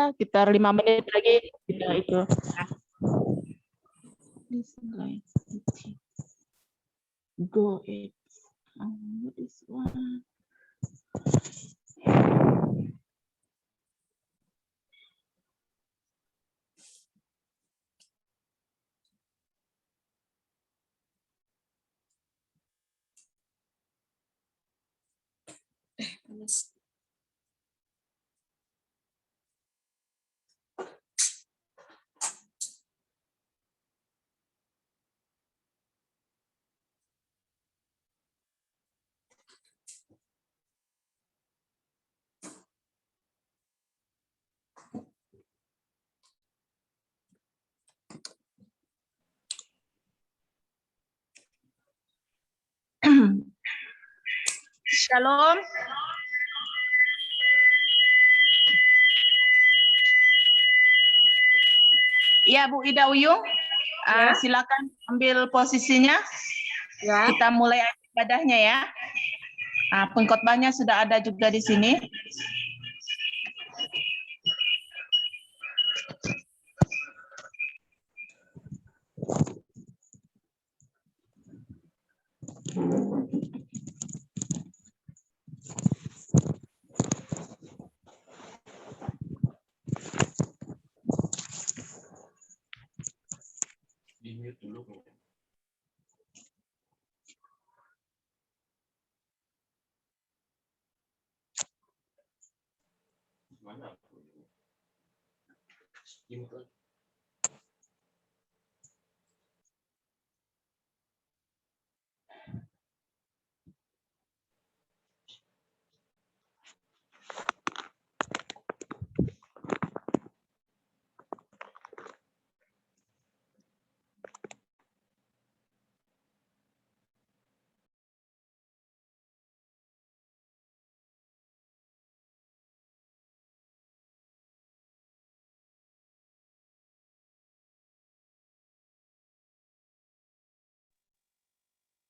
sekitar 5 menit lagi kita itu. Go it. This one. Shalom. Ya, Bu Ida Uyung, Ya. silakan ambil posisinya. Ya. Kita mulai ibadahnya ya. Pengkhotbahnya sudah ada juga di sini.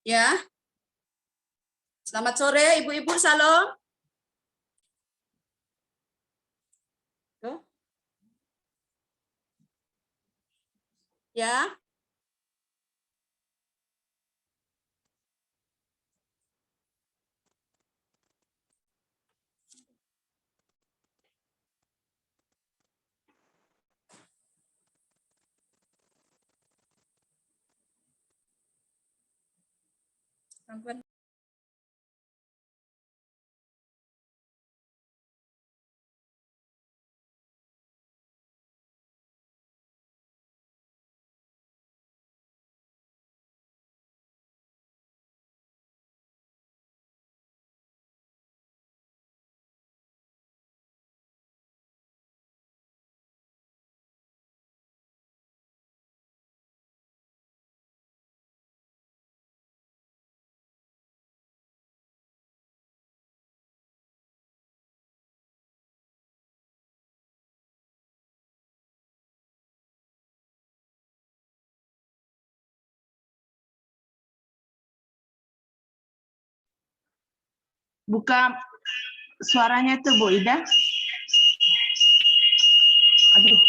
Ya. Selamat sore Ibu-ibu, salam. Tuh. Ya. Sampai Buka suaranya tuh Bu Ida. Aduh.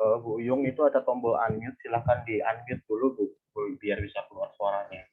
Bu Uyung itu ada tombol unmute, silahkan di unmute dulu Bu, biar bisa keluar suaranya.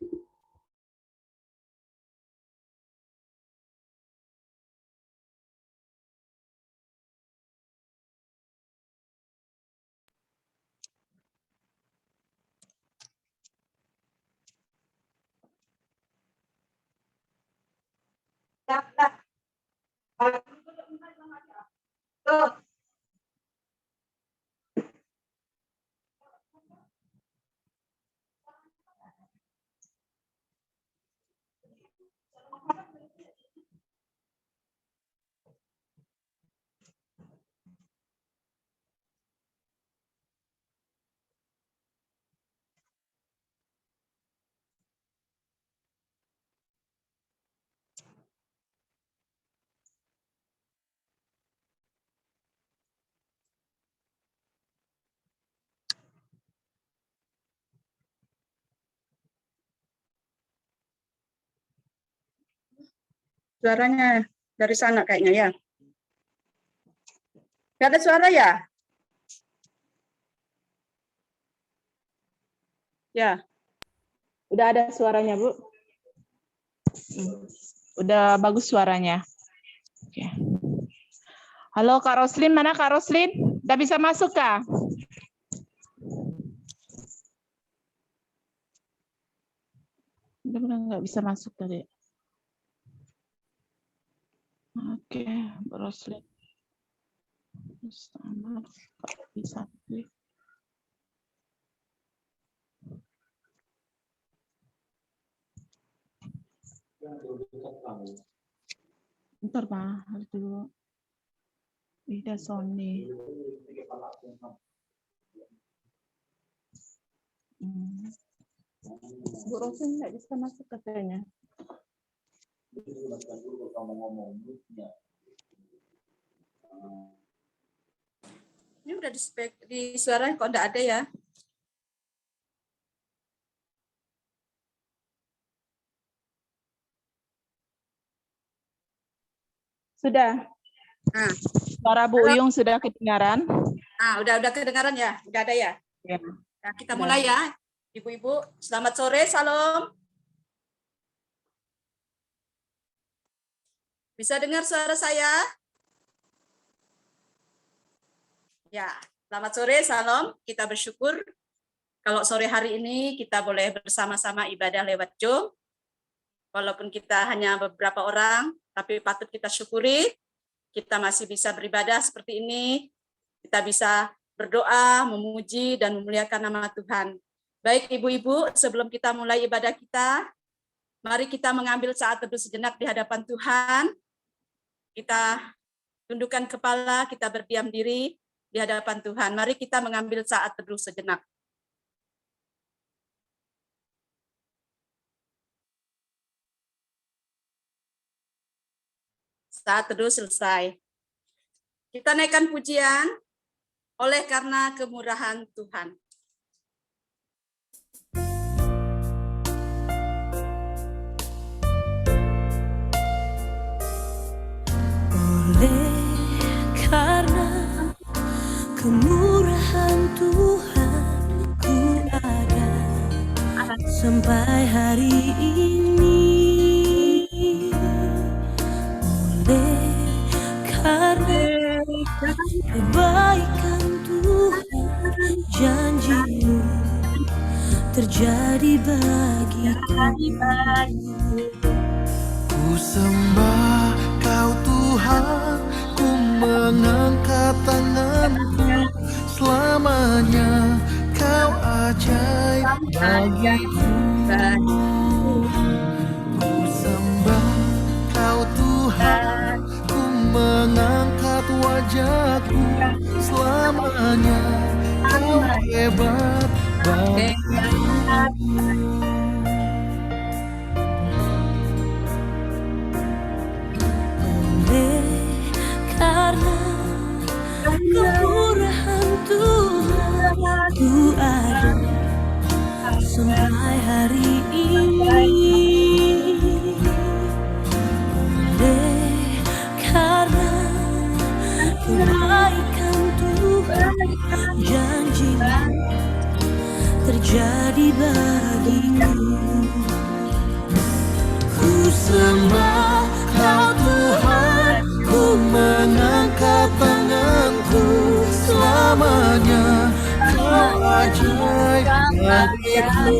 Suaranya dari sana kayaknya ya. Gak ada suara ya? Ya. Udah ada suaranya, Bu. Udah bagus suaranya. Oke. Halo Kak Roslin, mana Kak Roslin? Udah bisa masuk Kak? Udah nggak bisa masuk tadi. Oke, Bu Roslin. Bisa. Bentar Pak, harus dulu. Ida Sony. Bu Roslin nggak bisa masuk katanya. Ini udah di suara kok enggak ada ya? Sudah. Nah. Suara Bu Uyung sudah kedengaran. Udah kedengaran ya? Udah ada ya? Ya. Nah, kita mulai ya. Ibu-ibu, selamat sore, salam. Bisa dengar suara saya? Ya, selamat sore, salam. Kita bersyukur kalau sore hari ini kita boleh bersama-sama ibadah lewat Zoom. Walaupun kita hanya beberapa orang, tapi patut kita syukuri. Kita masih bisa beribadah seperti ini. Kita bisa berdoa, memuji, dan memuliakan nama Tuhan. Baik ibu-ibu, sebelum kita mulai ibadah kita, mari kita mengambil saat teduh sejenak di hadapan Tuhan. Kita tundukkan kepala, kita berdiam diri di hadapan Tuhan. Mari kita mengambil saat teduh sejenak. Saat teduh selesai. Kita naikkan pujian oleh karena kemurahan Tuhan. Oleh karena kemurahan Tuhan ku ada sampai hari ini. Oleh karena kebaikan Tuhan, janji-Mu terjadi bagiku. Ku sembah Kau Tuhan, ku mengangkat tanganku, selamanya Kau ajaib bagiku. Ku sembah Kau Tuhan, ku mengangkat wajahku, selamanya Kau hebat bagiku. Karena kemurahan Tuhan ku ada sampai hari ini. Oleh karena kebaikan Tuhan, janjimu terjadi bagiku. Ku sembah Kau Tuhan, ku mengangkat tanganku selamanya. Kau ajaib bagiku.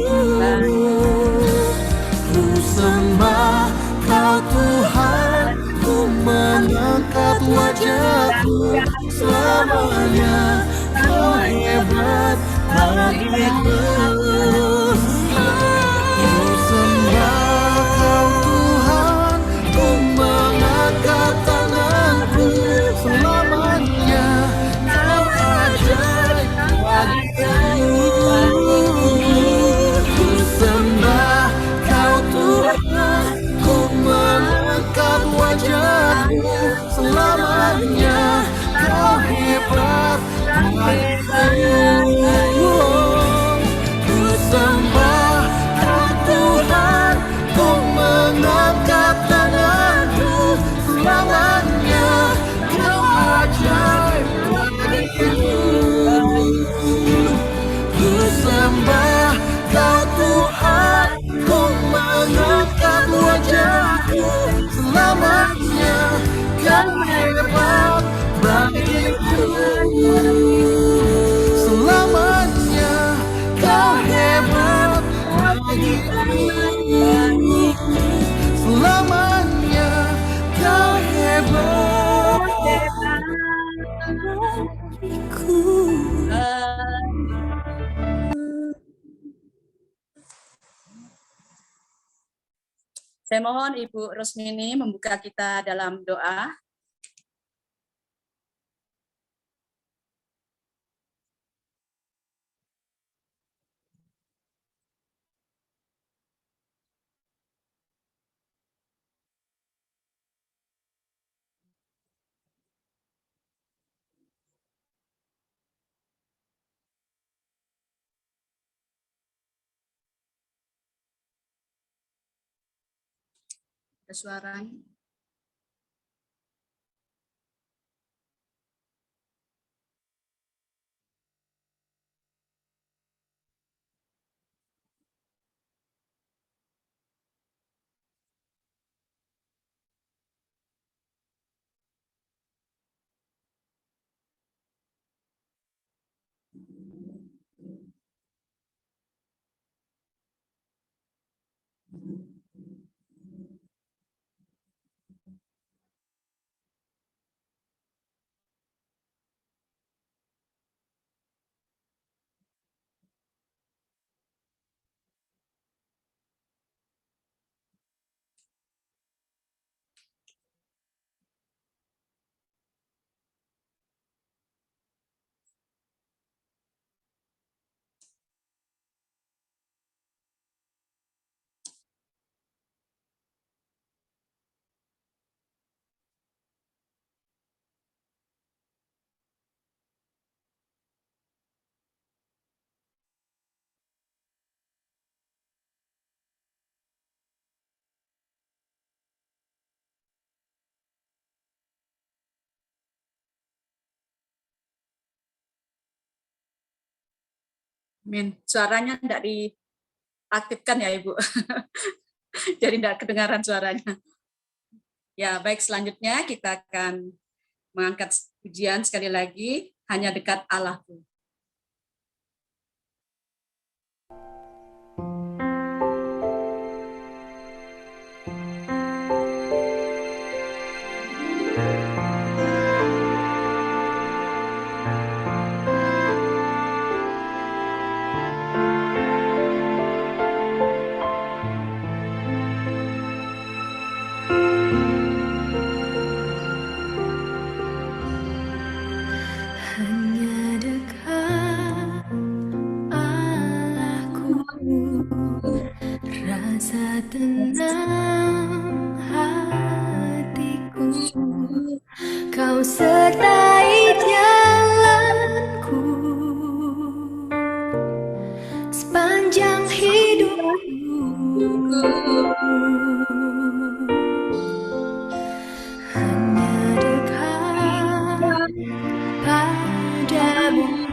Ku sembah Kau Tuhan, ku mengangkat wajahku selamanya. Kau hebat bagiku. Ku sembah Kau Tuhan, ku mengangkat tanganku selamanya. Kau ajaib bagiku. Ku sembah Kau Tuhan, ku mengangkat wajahku selamanya. Kau hebat bagiku. Ku sembah Kau Tuhan, ku mengangkat tanganku selamanya. Kau ajaib bagiku. Ku sembah Kau Tuhan, ku mengangkat wajahku selamanya. Kau hebat bagiku. Selamanya Kau hebat bagiku. Selamanya Kau hebat Bagiku. Saya mohon Ibu Rosmini membuka kita dalam doa. Ada suaranya. Suaranya tidak diaktifkan ya Ibu. Jadi tidak kedengaran suaranya. Ya, baik, selanjutnya kita akan mengangkat pujian sekali lagi, hanya dekat Allahku. Hanya dekat Allahku, rasa tenang hatiku. Kau sertai jalanku sepanjang hidupku. Hanya dekat padamu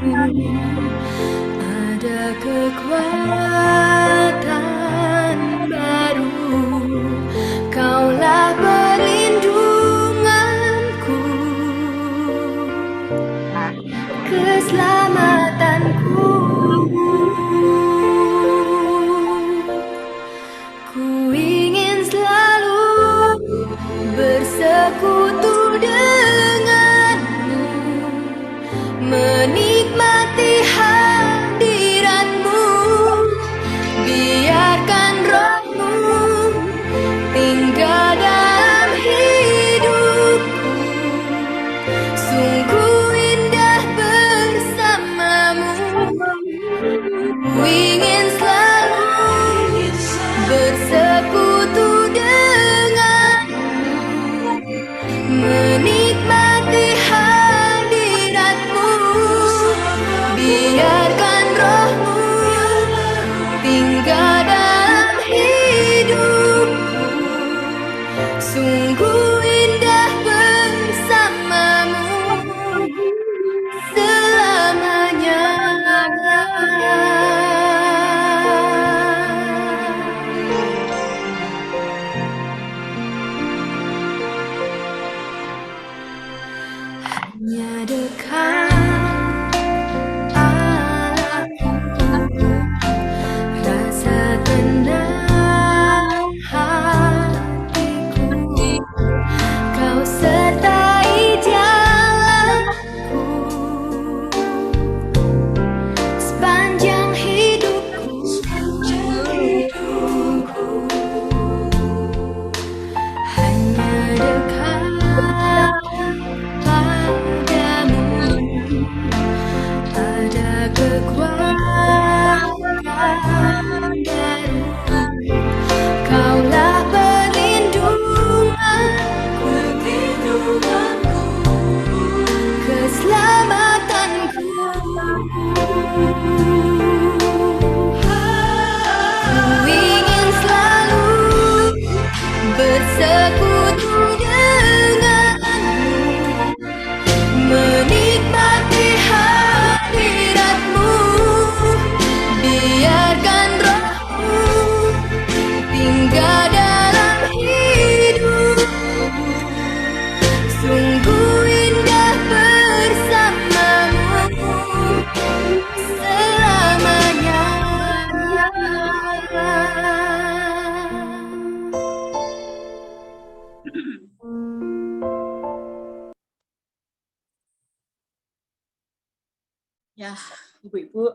Ya, Ibu-ibu,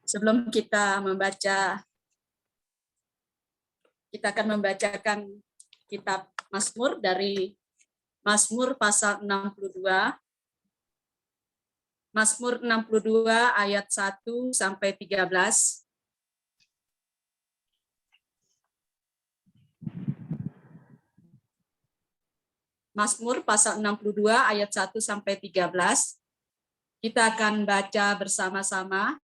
sebelum kita akan membacakan kitab Mazmur dari Mazmur pasal 62. Mazmur 62 ayat 1 sampai 13. Mazmur pasal 62 ayat 1 sampai 13. Kita akan baca bersama-sama.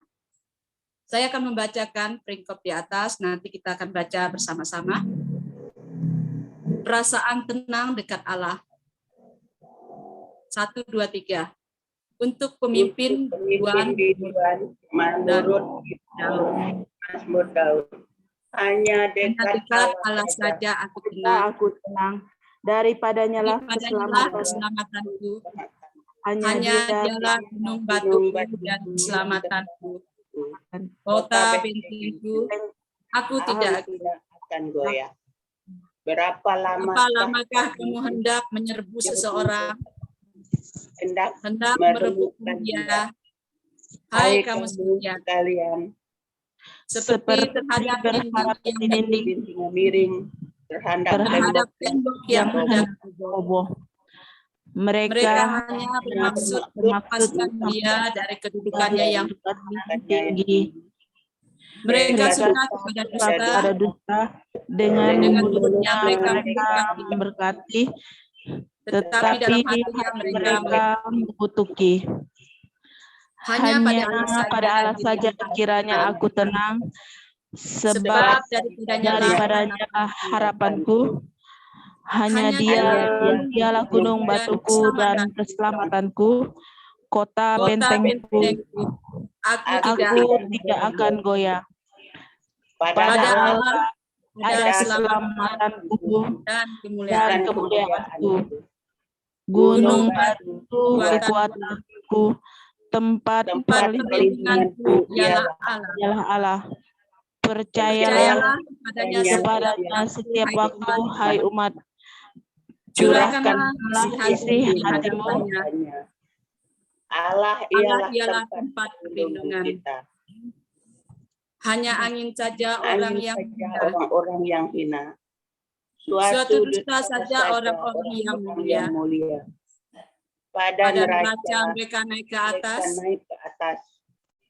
Saya akan membacakan peringkop di atas, nanti kita akan baca bersama-sama. Perasaan tenang dekat Allah. 1, 2, 3. Untuk pemimpin Tuhan menurut Mazmur Daud. Hanya dekat Allah saja aku tenang. Daripadanya lah keselamatanku. Hanya dialah gunung batuku dan keselamatanku. Kota bentengku, aku tidak akan goyah. Berapa lamakah kamu hendak menyerbu seseorang? Hendak merebutkan dia. Hai kamu sekalian, seperti terhadap dinding yang miring terhadap tembok yang roboh. Mereka hanya bermaksud melepaskan dia dari kedudukannya yang tinggi. Mereka suka kepada dusta, dengan mulutnya mereka memberkati, tetapi dalam hatinya mereka mengutuki. Hanya pada Allah saja kiranya aku tenang, sebab daripadanya harapanku. Hanya dialah gunung batuku dan keselamatanku, kota bentengku. Aku tidak akan goyah. Pada Allah ada keselamatanku dan kemuliaanku. Gunung batu kekuatanku, tempat perlindunganku ialah Allah. Percayalah kepadanya setiap waktu, hai umat. Curahkanlah isi hatimu. Allah ialah tempat perlindungan kita. Hanya angin saja orang yang hina. Suatu dusta saja orang-orang yang mulia. Pada neraca mereka naik ke atas.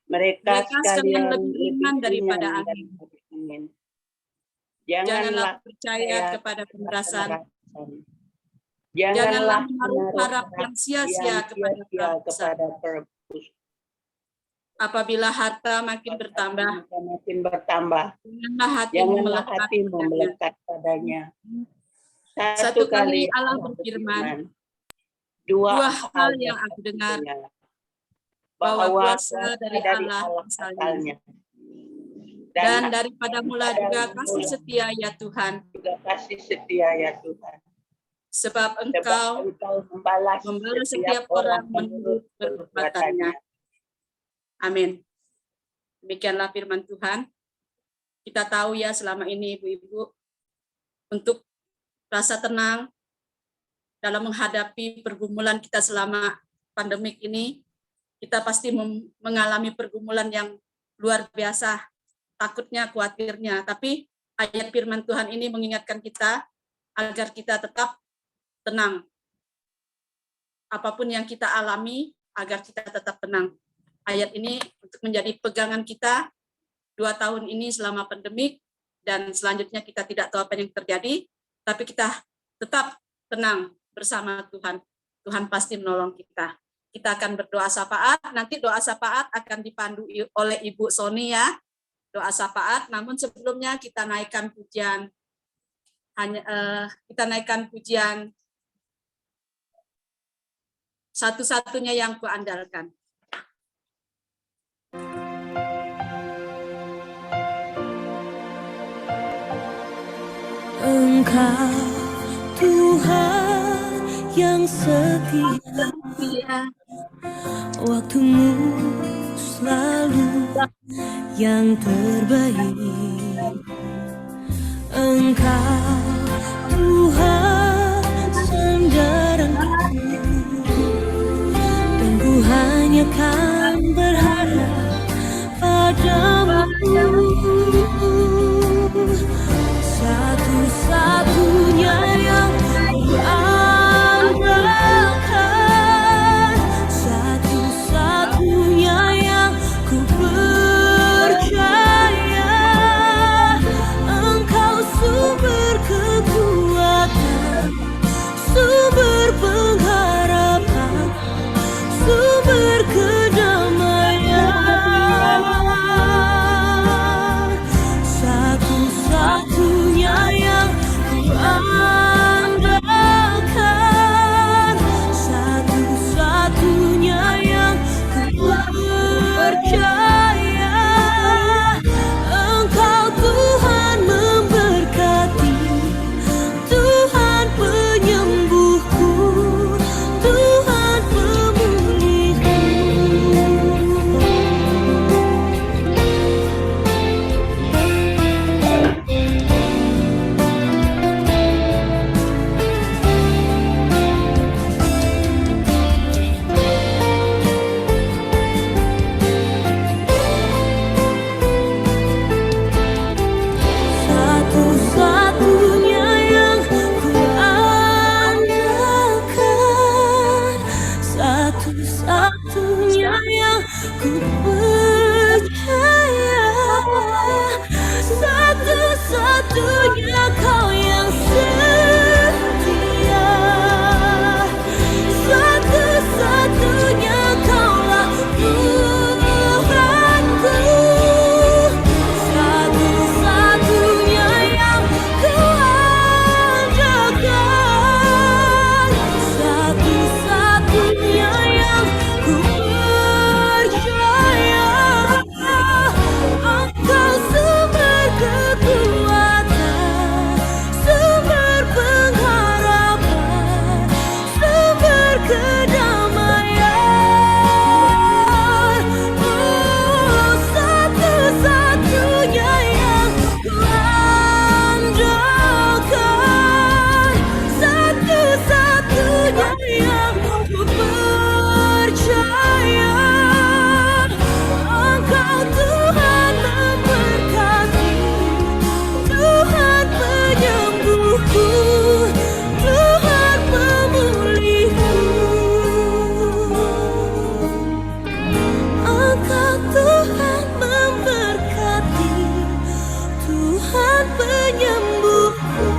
Mereka sekalian lebih ringan daripada angin. Janganlah percaya kepada pemerasan. Janganlah menaruh harap yang sia-sia kepada perpus. Apabila harta makin bertambah, janganlah hatimu melekat padanya. Satu kali Allah berfirman, dua hal yang aku dengar, bahwa kuasa dari Allah asalnya. Dan daripada mula juga kasih setia ya Tuhan. Sebab Engkau membalas setiap orang menurut perbuatannya. Amin. Demikianlah firman Tuhan. Kita tahu ya selama ini Ibu-ibu, untuk rasa tenang dalam menghadapi pergumulan kita selama pandemik ini, kita pasti mengalami pergumulan yang luar biasa, takutnya, khawatirnya. Tapi ayat firman Tuhan ini mengingatkan kita agar kita tetap tenang. Apapun yang kita alami, agar kita tetap tenang. Ayat ini untuk menjadi pegangan kita 2 tahun ini selama pandemik, dan selanjutnya kita tidak tahu apa yang terjadi, tapi kita tetap tenang bersama Tuhan. Tuhan pasti menolong kita. Kita akan berdoa syafaat. Nanti doa syafaat akan dipandu oleh Ibu Sony ya. Doa syafaat. Namun sebelumnya kita naikkan pujian. Kita naikkan pujian satu-satunya yang kuandalkan. Engkau Tuhan yang setia, waktumu selalu yang terbaik. Engkau Tuhan sandaranku, dan ku hanya kan berharap padamu, satu-satunya yang ku andalkan, satu-satunya yang ku percaya. Engkau sumber kekuatan, sumber pengharapan, sumber kedamaian, satu-satunya yang ku andalkan, satu-satunya yang ku percaya. Engkau Tuhan memberkati, Tuhan penyembuhku, Tuhan pemulihku. Satu-satunya yang ku andalkan, satu-satunya yang ku percaya, satu-satunya Kau yang setia, satu-satunya Kaulah Tuhanku, satu-satunya yang ku andalkan, satu-satunya yang ku percaya. Engkau sumber kekuatan, sumber pengharapan, sumber kedamaian. Oh, satu-satunya yang ku andalkan, satu-satunya yang ku percaya. Engkau Tuhan memberkati, Tuhan penyembuhku, Tuhan pemulihku. Engkau Tuhan memberkati, Tuhan penyembuhku,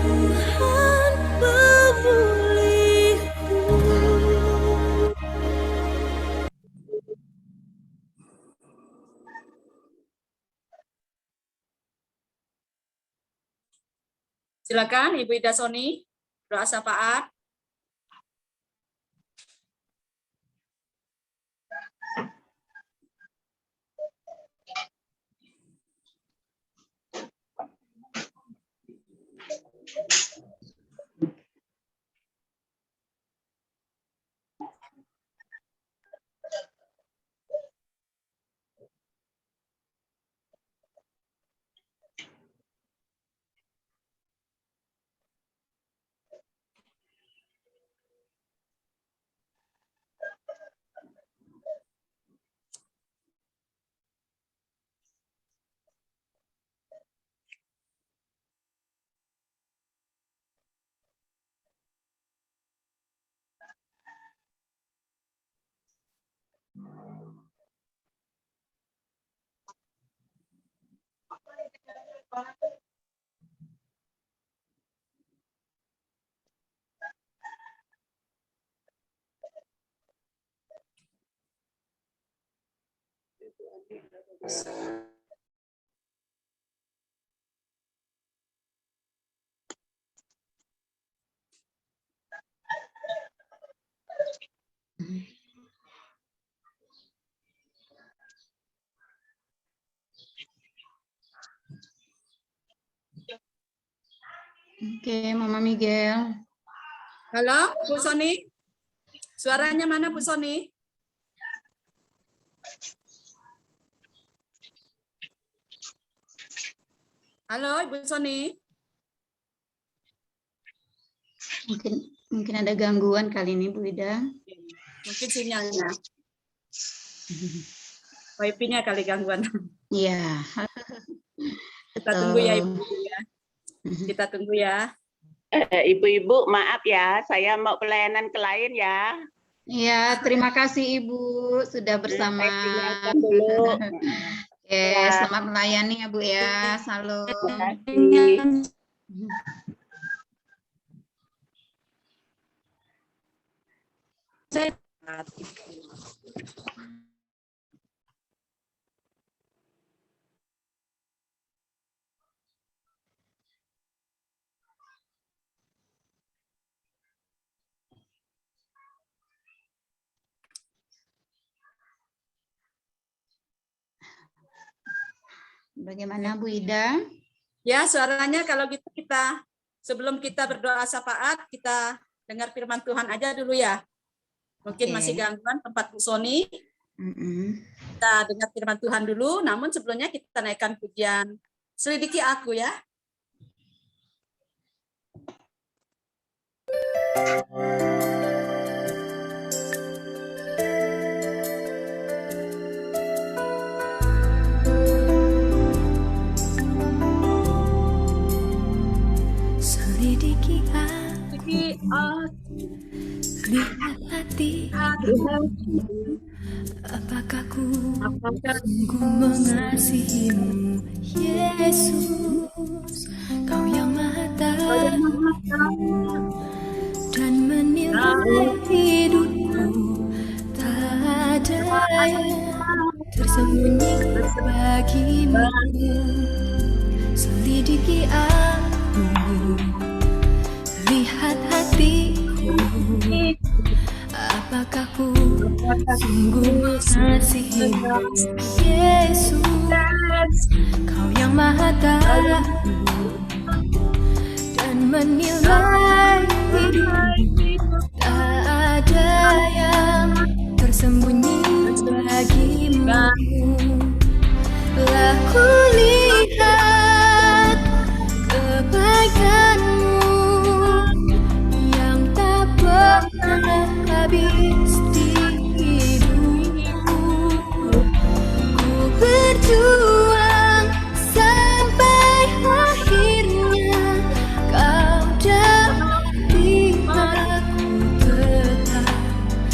Tuhan pemulihku. Silakan Ibu Ida Soni, doa syafaat. Oke, Mama Miguel. Halo, Bu Soni. Suaranya mana Bu Soni? Halo, Ibu Soni. Mungkin ada gangguan kali ini, Bu Ida. Mungkin sinyalnya. Wifi-nya kali gangguan. Iya. Kita tunggu ya Betul. Ibu ya. Kita tunggu ya. Ibu-ibu, maaf ya, saya mau pelayanan klien ya. Iya, terima kasih Ibu sudah bersama. Saya tinggalkan dulu. Oke, Ya. selamat melayani ya Bu ya. Salam. Terima kasih. Bagaimana Bu Ida? Ya, suaranya kalau gitu kita sebelum kita berdoa syafaat, kita dengar firman Tuhan aja dulu ya. Mungkin Oke. masih gangguan tempat Bu Soni. Mm-mm. Kita dengar firman Tuhan dulu, namun sebelumnya kita naikkan pujian Selidiki Aku ya. Selidiki Selidiki aku, lihat hati, apakah ku apakah sungguh mengasihimu, Yesus, Kau yang Maha Tahu dan menilai hidupku, tak ada yang tersembunyi bagimu. Selidiki aku, lihat hatiku, apakah ku sungguh mengasihimu, Yesus, Kau yang Maha Tahu dan menilai hidupku, tak ada yang tersembunyi bagimu. Telah kulihat kebaikan-Mu yang tak pernah habis di hidupku. Ku berjuang sampai akhirnya, Kau dapati aku tetap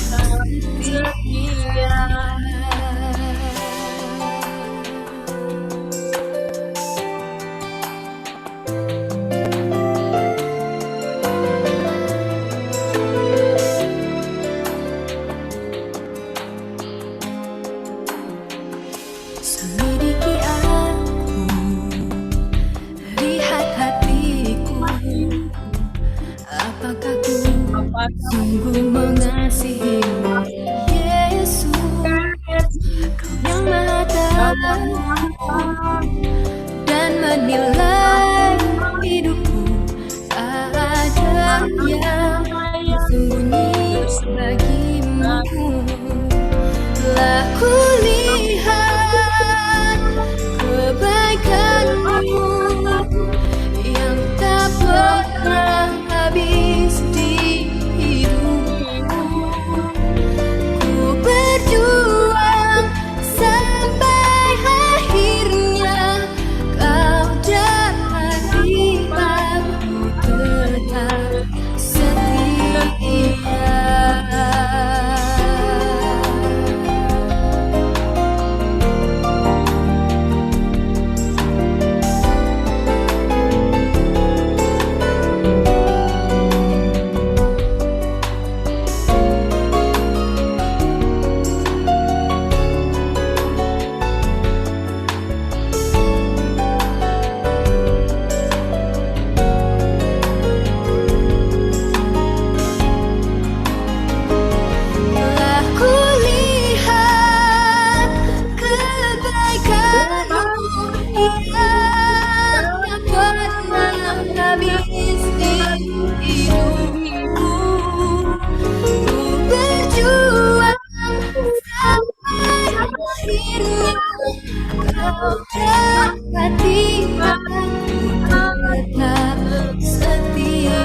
setia. Selidiki aku, lihat hatiku, apakah ku sungguh mengasihimu, Yesus, Kau yang Maha Tahu dan menilai hidupku, tak ada yang tersembunyi bagimu. Telah kulihat kebaikan-Mu yang tak pernah habis di hidupku. Ku berjuang sampai akhirnya, Kau dapati aku tetap setia. Telah kulihat kebaikan-Mu yang tak pernah habis di hidupku. Ku berjuang sampai akhirnya, Kau dapati aku tetap setia.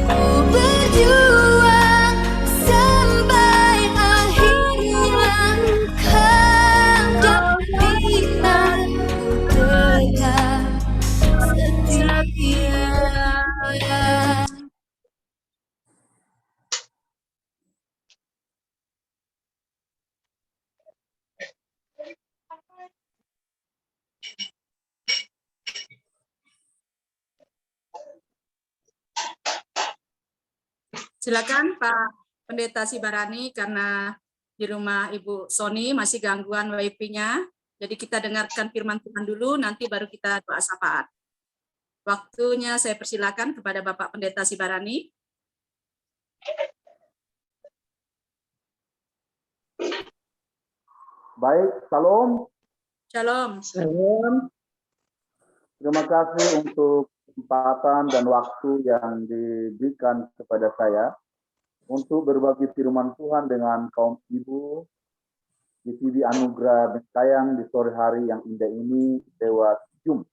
Ku berjuang sampai akhirnya, Silakan Pak Pendeta Sibarani, karena di rumah Ibu Sony masih gangguan wifi-nya. Jadi kita dengarkan firman Tuhan dulu, nanti baru kita doa syafaat. Waktunya saya persilakan kepada Bapak Pendeta Sibarani. Baik, salam. Shalom. Terima kasih untuk kesempatan dan waktu yang diberikan kepada saya untuk berbagi firman Tuhan dengan kaum ibu di TV Anugerah Bentayang di sore hari yang indah ini lewat Zoom.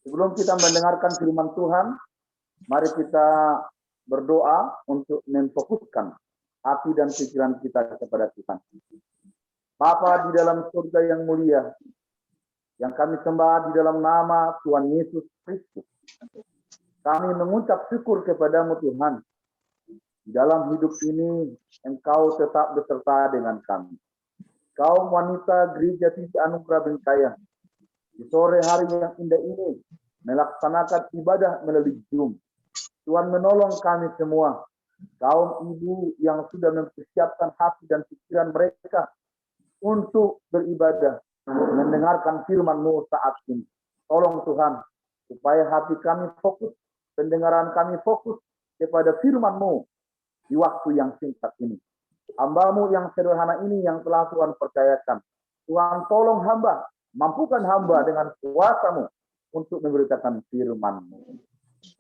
Sebelum kita mendengarkan firman Tuhan, mari kita berdoa untuk memfokuskan hati dan pikiran kita kepada Tuhan. Bapa di dalam surga yang mulia, yang kami sembah di dalam nama Tuhan Yesus Kristus. Kami mengucap syukur kepadamu Tuhan. Di dalam hidup ini, Engkau tetap beserta dengan kami. Kaum wanita Gereja TV Anugerah Bentayang, di sore hari yang indah ini, melaksanakan ibadah melalui Zoom. Tuhan menolong kami semua, kaum ibu yang sudah mempersiapkan hati dan pikiran mereka untuk beribadah, mendengarkan firman-Mu saat ini. Tolong Tuhan, supaya hati kami fokus, pendengaran kami fokus kepada firman-Mu di waktu yang singkat ini. Hamba-Mu yang sederhana ini yang telah Tuhan percayakan. Tuhan tolong hamba, mampukan hamba dengan kuasa-Mu untuk memberitakan firman-Mu.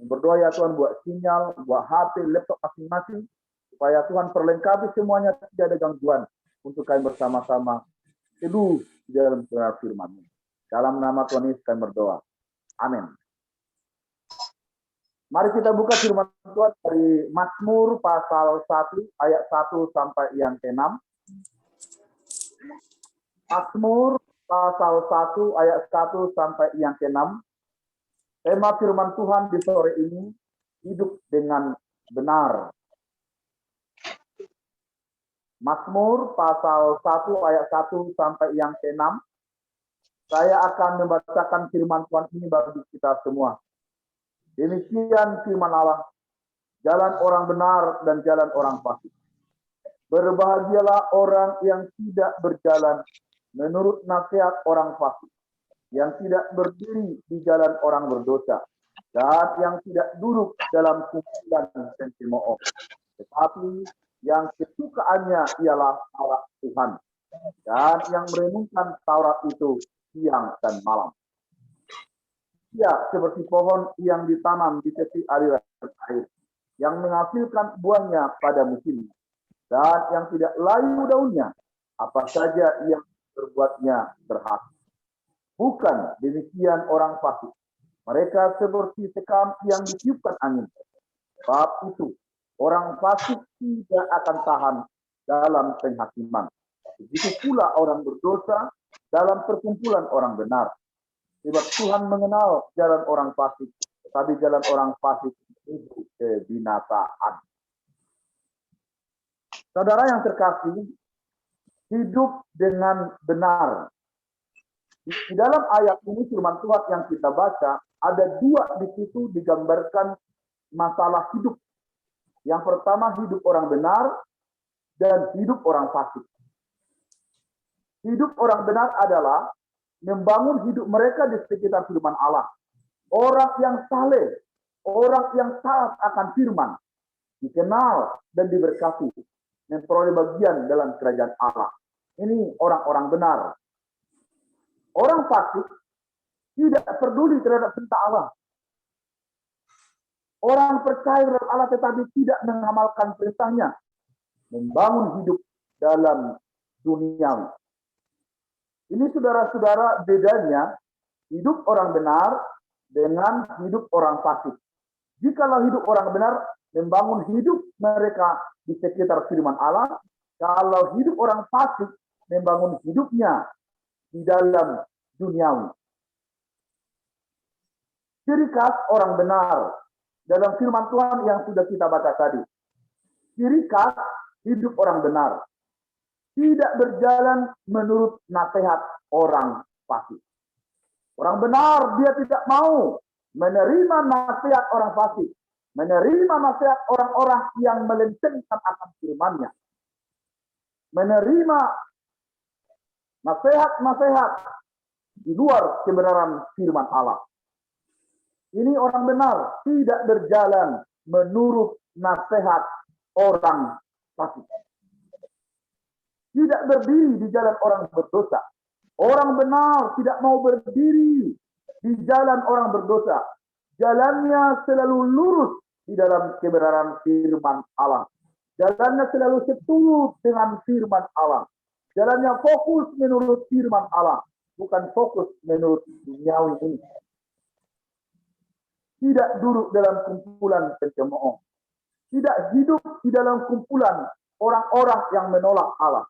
Berdoa ya Tuhan buat sinyal, buat HP, laptop masing-masing, supaya Tuhan perlengkapi semuanya, tidak ada gangguan. Untuk kami bersama-sama teduh di dalam firman-Mu. Dalam nama Tuhan Yesus kami berdoa. Amin. Mari kita buka firman Tuhan dari Mazmur pasal 1 ayat 1 sampai yang ke-6. Mazmur pasal 1 ayat 1 sampai yang ke-6. Tema firman Tuhan di sore ini, hidup dengan benar. Mazmur pasal 1 ayat 1 sampai yang ke-6. Saya akan membacakan firman Tuhan ini bagi kita semua. Demikian firman Allah, jalan orang benar dan jalan orang fasik. Berbahagialah orang yang tidak berjalan menurut nasihat orang fasik, yang tidak berdiri di jalan orang berdosa, dan yang tidak duduk dalam kumpulan pencemooh. Tetapi yang kesukaannya ialah Taurat Tuhan, dan yang merenungkan Taurat itu siang dan malam. Ia seperti pohon yang ditanam di tepi aliran air, yang menghasilkan buahnya pada musimnya, dan yang tidak layu daunnya, apa saja yang berbuatnya berhasil. Bukan demikian orang fasik, mereka seperti sekam yang ditiupkan angin. Sebab itu, orang fasik tidak akan tahan dalam penghakiman. Begitu pula orang berdosa dalam perkumpulan orang benar. Sebab Tuhan mengenal jalan orang fasik, tetapi jalan orang fasik itu kebinasaan. Saudara yang terkasih, hidup dengan benar. Di dalam ayat ini firman Tuhan yang kita baca, ada dua di situ digambarkan masalah hidup. Yang pertama hidup orang benar dan hidup orang fasik. Hidup orang benar adalah membangun hidup mereka di sekitar firman Allah. Orang yang saleh, orang yang taat akan firman, dikenal dan diberkati, memperoleh bagian dalam kerajaan Allah. Ini orang-orang benar. Orang fasik tidak peduli terhadap perintah Allah. Orang percaya terhadap Allah tetapi tidak mengamalkan perintahnya, membangun hidup dalam duniawi. Ini saudara-saudara bedanya hidup orang benar dengan hidup orang fasik. Jikalau hidup orang benar membangun hidup mereka di sekitar firman Allah, kalau hidup orang fasik membangun hidupnya di dalam duniawi. Ciri khas orang benar dalam firman Tuhan yang sudah kita baca tadi. Ciri khas hidup orang benar. Tidak berjalan menurut nasihat orang fasik. Orang benar dia tidak mau menerima nasihat orang fasik. menerima nasihat orang-orang yang melencengkan akan firman-Nya, menerima nasihat-nasihat di luar kebenaran firman Allah. Ini orang benar, tidak berjalan menurut nasihat orang fasik. Tidak berdiri di jalan orang berdosa. Orang benar tidak mau berdiri di jalan orang berdosa. Jalannya selalu lurus di dalam kebenaran firman Allah. Jalannya selalu seturut dengan firman Allah. Jalannya fokus menurut firman Allah, bukan fokus menurut duniawi ini. Tidak duduk dalam kumpulan pencemooh. Tidak hidup di dalam kumpulan orang-orang yang menolak Allah.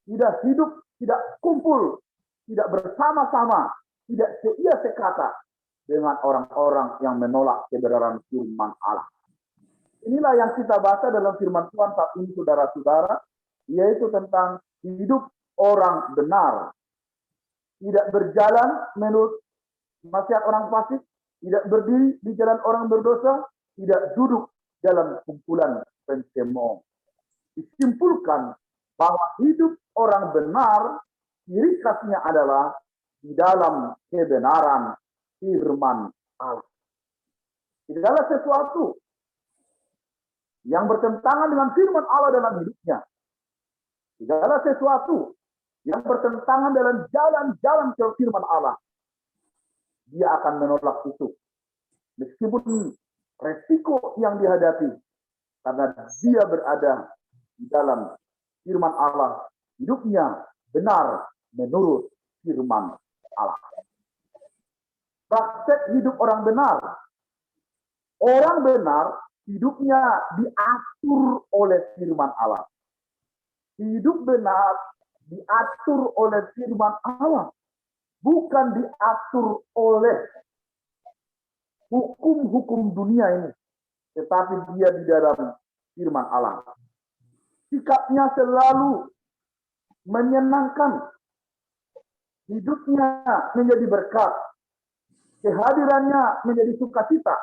Tidak hidup, tidak kumpul, tidak bersama-sama, tidak seia sekata dengan orang-orang yang menolak kebenaran firman Allah. Inilah yang kita baca dalam firman Tuhan saat ini, saudara-saudara, yaitu tentang hidup orang benar. Tidak berjalan menurut nasihat orang fasik, tidak berdiri di jalan orang berdosa, tidak duduk dalam kumpulan pencemooh. Disimpulkan bahwa hidup orang benar, ciri khasnya adalah di dalam kebenaran firman Allah. Tidaklah sesuatu yang bertentangan dengan firman Allah dalam hidupnya. Tidaklah sesuatu yang bertentangan dalam jalan-jalan ke firman Allah. Dia akan menolak itu. Meskipun resiko yang dihadapi, karena dia berada di dalam firman Allah, hidupnya benar menurut firman Allah. Praktek hidup orang benar. Orang benar hidupnya diatur oleh firman Allah. Hidup benar diatur oleh firman Allah, bukan diatur oleh hukum-hukum dunia ini, tetapi dia di dalam firman Allah. Sikapnya selalu menyenangkan, hidupnya menjadi berkat, kehadirannya menjadi sukacita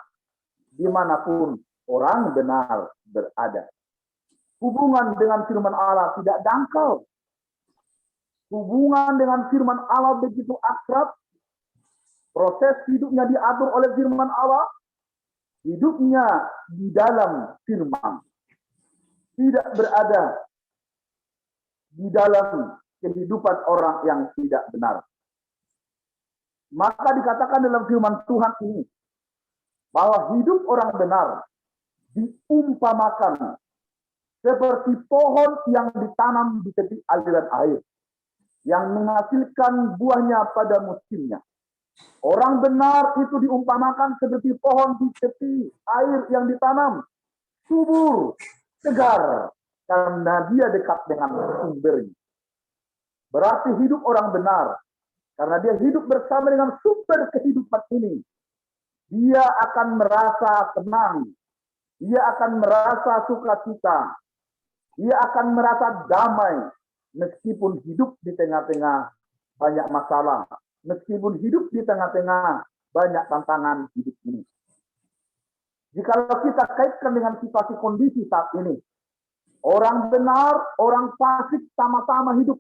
dimanapun orang benar berada. Hubungan dengan firman Allah tidak dangkal. Hubungan dengan firman Allah begitu akrab. Proses hidupnya diatur oleh firman Allah. Hidupnya di dalam firman. Tidak berada di dalam kehidupan orang yang tidak benar. Maka dikatakan dalam firman Tuhan ini, bahwa hidup orang benar diumpamakan seperti pohon yang ditanam di tepi aliran air, yang menghasilkan buahnya pada musimnya. Orang benar itu diumpamakan seperti pohon di tepi air yang ditanam, subur, segar, karena dia dekat dengan sumbernya. Berarti hidup orang benar, karena dia hidup bersama dengan sumber kehidupan ini. Dia akan merasa tenang, dia akan merasa sukacita, dia akan merasa damai, meskipun hidup di tengah-tengah banyak masalah, meskipun hidup di tengah-tengah banyak tantangan hidup ini. Jika kita kaitkan dengan situasi kondisi saat ini, orang benar, orang fasik sama-sama hidup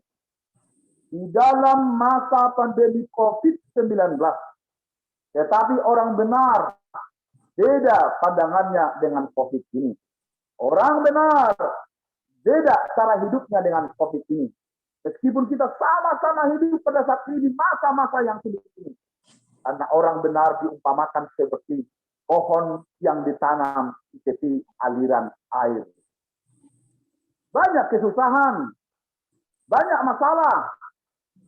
di dalam masa pandemi COVID-19. Tetapi orang benar beda pandangannya dengan COVID ini. Orang benar beda cara hidupnya dengan COVID ini. Meskipun kita sama-sama hidup pada saat ini di masa-masa yang sulit ini. Karena orang benar diumpamakan seperti pohon yang ditanam di tepi aliran air. Banyak kesusahan, banyak masalah,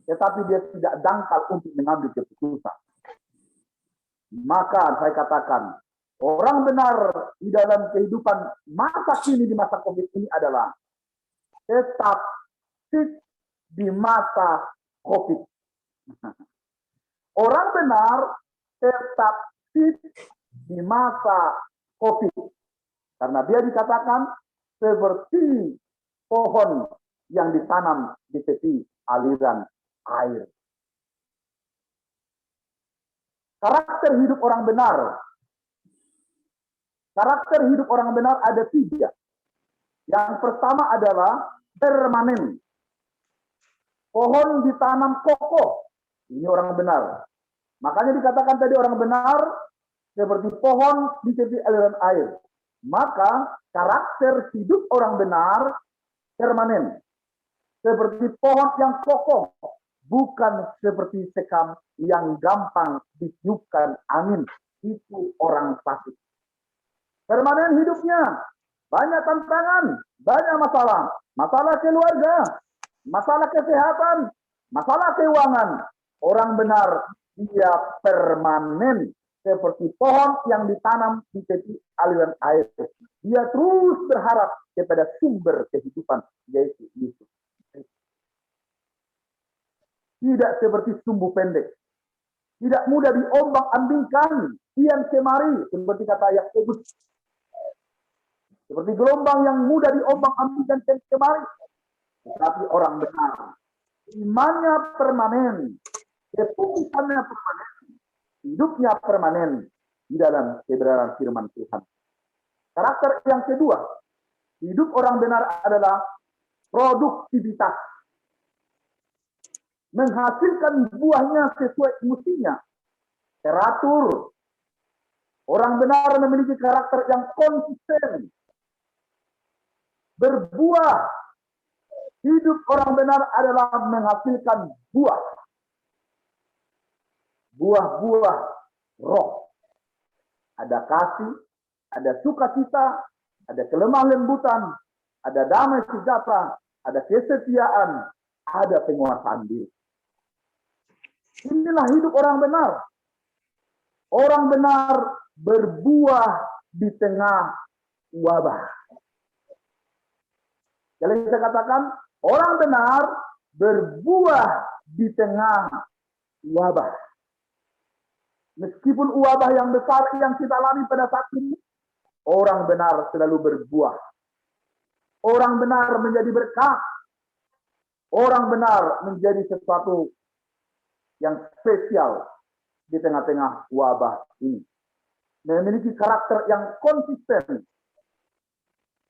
tetapi dia tidak dangkal untuk mengambil keputusan. Maka saya katakan, orang benar di dalam kehidupan masa kini, di masa COVID ini adalah tetap fit di masa COVID. Orang benar tetap fit di masa COVID. Karena dia dikatakan seperti pohon yang ditanam di tepi aliran air. Karakter hidup orang benar Karakter hidup orang benar ada 3. Yang pertama adalah permanen. Pohon ditanam kokoh. Ini orang benar. Makanya dikatakan tadi orang benar seperti pohon di tepi aliran air. Maka karakter hidup orang benar permanen. Seperti pohon yang kokoh. Bukan seperti sekam yang gampang ditiupkan angin. Itu orang fasik. Permanen hidupnya. Banyak tantangan. Banyak masalah. Masalah keluarga. Masalah kesehatan. Masalah keuangan. Orang benar. Dia permanen. Seperti pohon yang ditanam di tepi aliran air. Dia terus berharap kepada sumber kehidupan. Yaitu Yesus. Tidak seperti sumbu pendek. Tidak mudah diombang-ambingkan. Kian kemari. Seperti kata Yakobus. Seperti gelombang yang mudah diombang-ambingkan kian kemari. Tetapi orang benar. Imannya permanen. Keputusannya permanen. Hidupnya permanen. Di dalam kebenaran firman Tuhan. Karakter yang kedua. Hidup orang benar adalah produktivitas. Menghasilkan buahnya sesuai musimnya. Teratur. Orang benar memiliki karakter yang konsisten. Berbuah. Hidup orang benar adalah menghasilkan buah. Buah-buah roh. Ada kasih, ada sukacita, ada kelemah lembutan, ada damai sejahtera, ada kesetiaan, ada penguasaan diri. Inilah hidup orang benar. Orang benar berbuah di tengah wabah. Jadi saya katakan, orang benar berbuah di tengah wabah. Meskipun wabah yang besar yang kita alami pada saat ini, orang benar selalu berbuah. Orang benar menjadi berkah. Orang benar menjadi sesuatu yang spesial di tengah-tengah wabah ini. Memiliki karakter yang konsisten.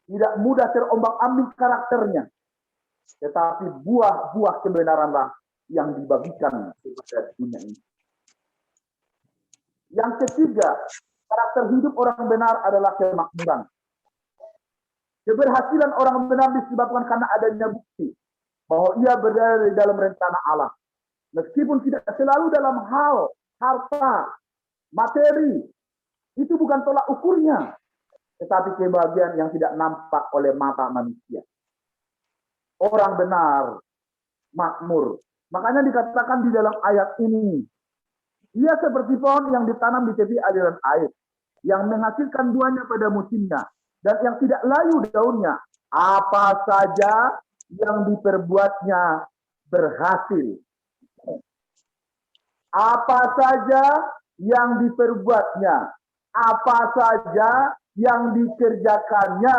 Tidak mudah terombang-ambing karakternya. Tetapi buah-buah kebenaranlah yang dibagikan kepada dunia ini. Yang ketiga, karakter hidup orang benar adalah kemakmuran. Keberhasilan orang benar disebabkan karena adanya bukti bahwa ia berada di dalam rencana Allah. Meskipun tidak selalu dalam hal harta, materi, itu bukan tolak ukurnya. Tetapi kebahagiaan yang tidak nampak oleh mata manusia. Orang benar, makmur. Makanya dikatakan di dalam ayat ini, ia seperti pohon yang ditanam di tepi aliran air, yang menghasilkan buahnya pada musimnya, dan yang tidak layu daunnya. Apa saja yang diperbuatnya berhasil. Apa saja yang diperbuatnya, apa saja yang dikerjakannya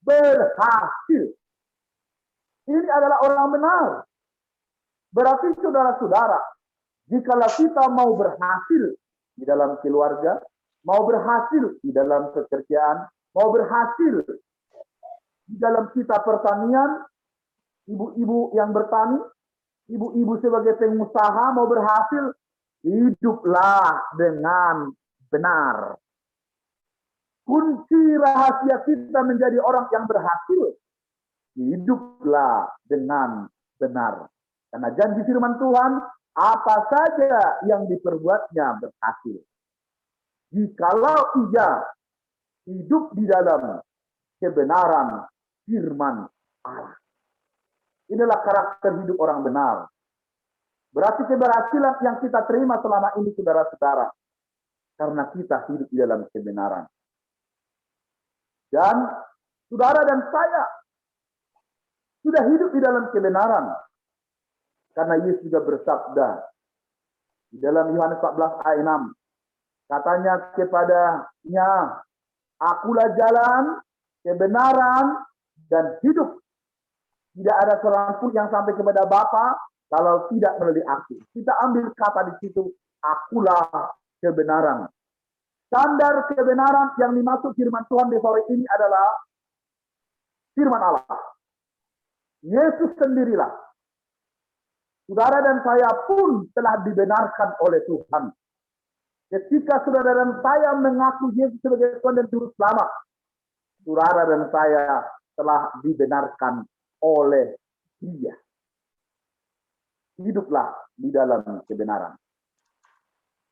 berhasil. Ini adalah orang benar. Berarti saudara-saudara, jikalau kita mau berhasil di dalam keluarga, mau berhasil di dalam pekerjaan, mau berhasil di dalam kita pertanian, ibu-ibu yang bertani, ibu-ibu sebagai pengusaha mau berhasil, hiduplah dengan benar. Kunci rahasia kita menjadi orang yang berhasil, hiduplah dengan benar. Karena janji firman Tuhan, apa saja yang diperbuatnya berhasil. Jikalau ia hidup di dalam kebenaran firman Allah. Inilah karakter hidup orang benar. Berarti keberhasilan yang kita terima selama ini, saudara-saudara, karena kita hidup di dalam kebenaran. Dan saudara dan saya sudah hidup di dalam kebenaran. Karena Yesus juga bersabda di dalam Yohanes 14 ayat 6. Katanya kepadanya, akulah jalan, kebenaran, dan hidup. Tidak ada seorang pun yang sampai kepada Bapa kalau tidak melalui aku. Kita ambil kata di situ, akulah kebenaran. Standar kebenaran yang dimaksud firman Tuhan di sore ini adalah firman Allah. Yesus sendirilah. Saudara dan saya pun telah dibenarkan oleh Tuhan. Ketika saudara dan saya mengaku Yesus sebagai Tuhan dan Juru Selamat, saudara dan saya telah dibenarkan oleh Dia. Hiduplah di dalam kebenaran.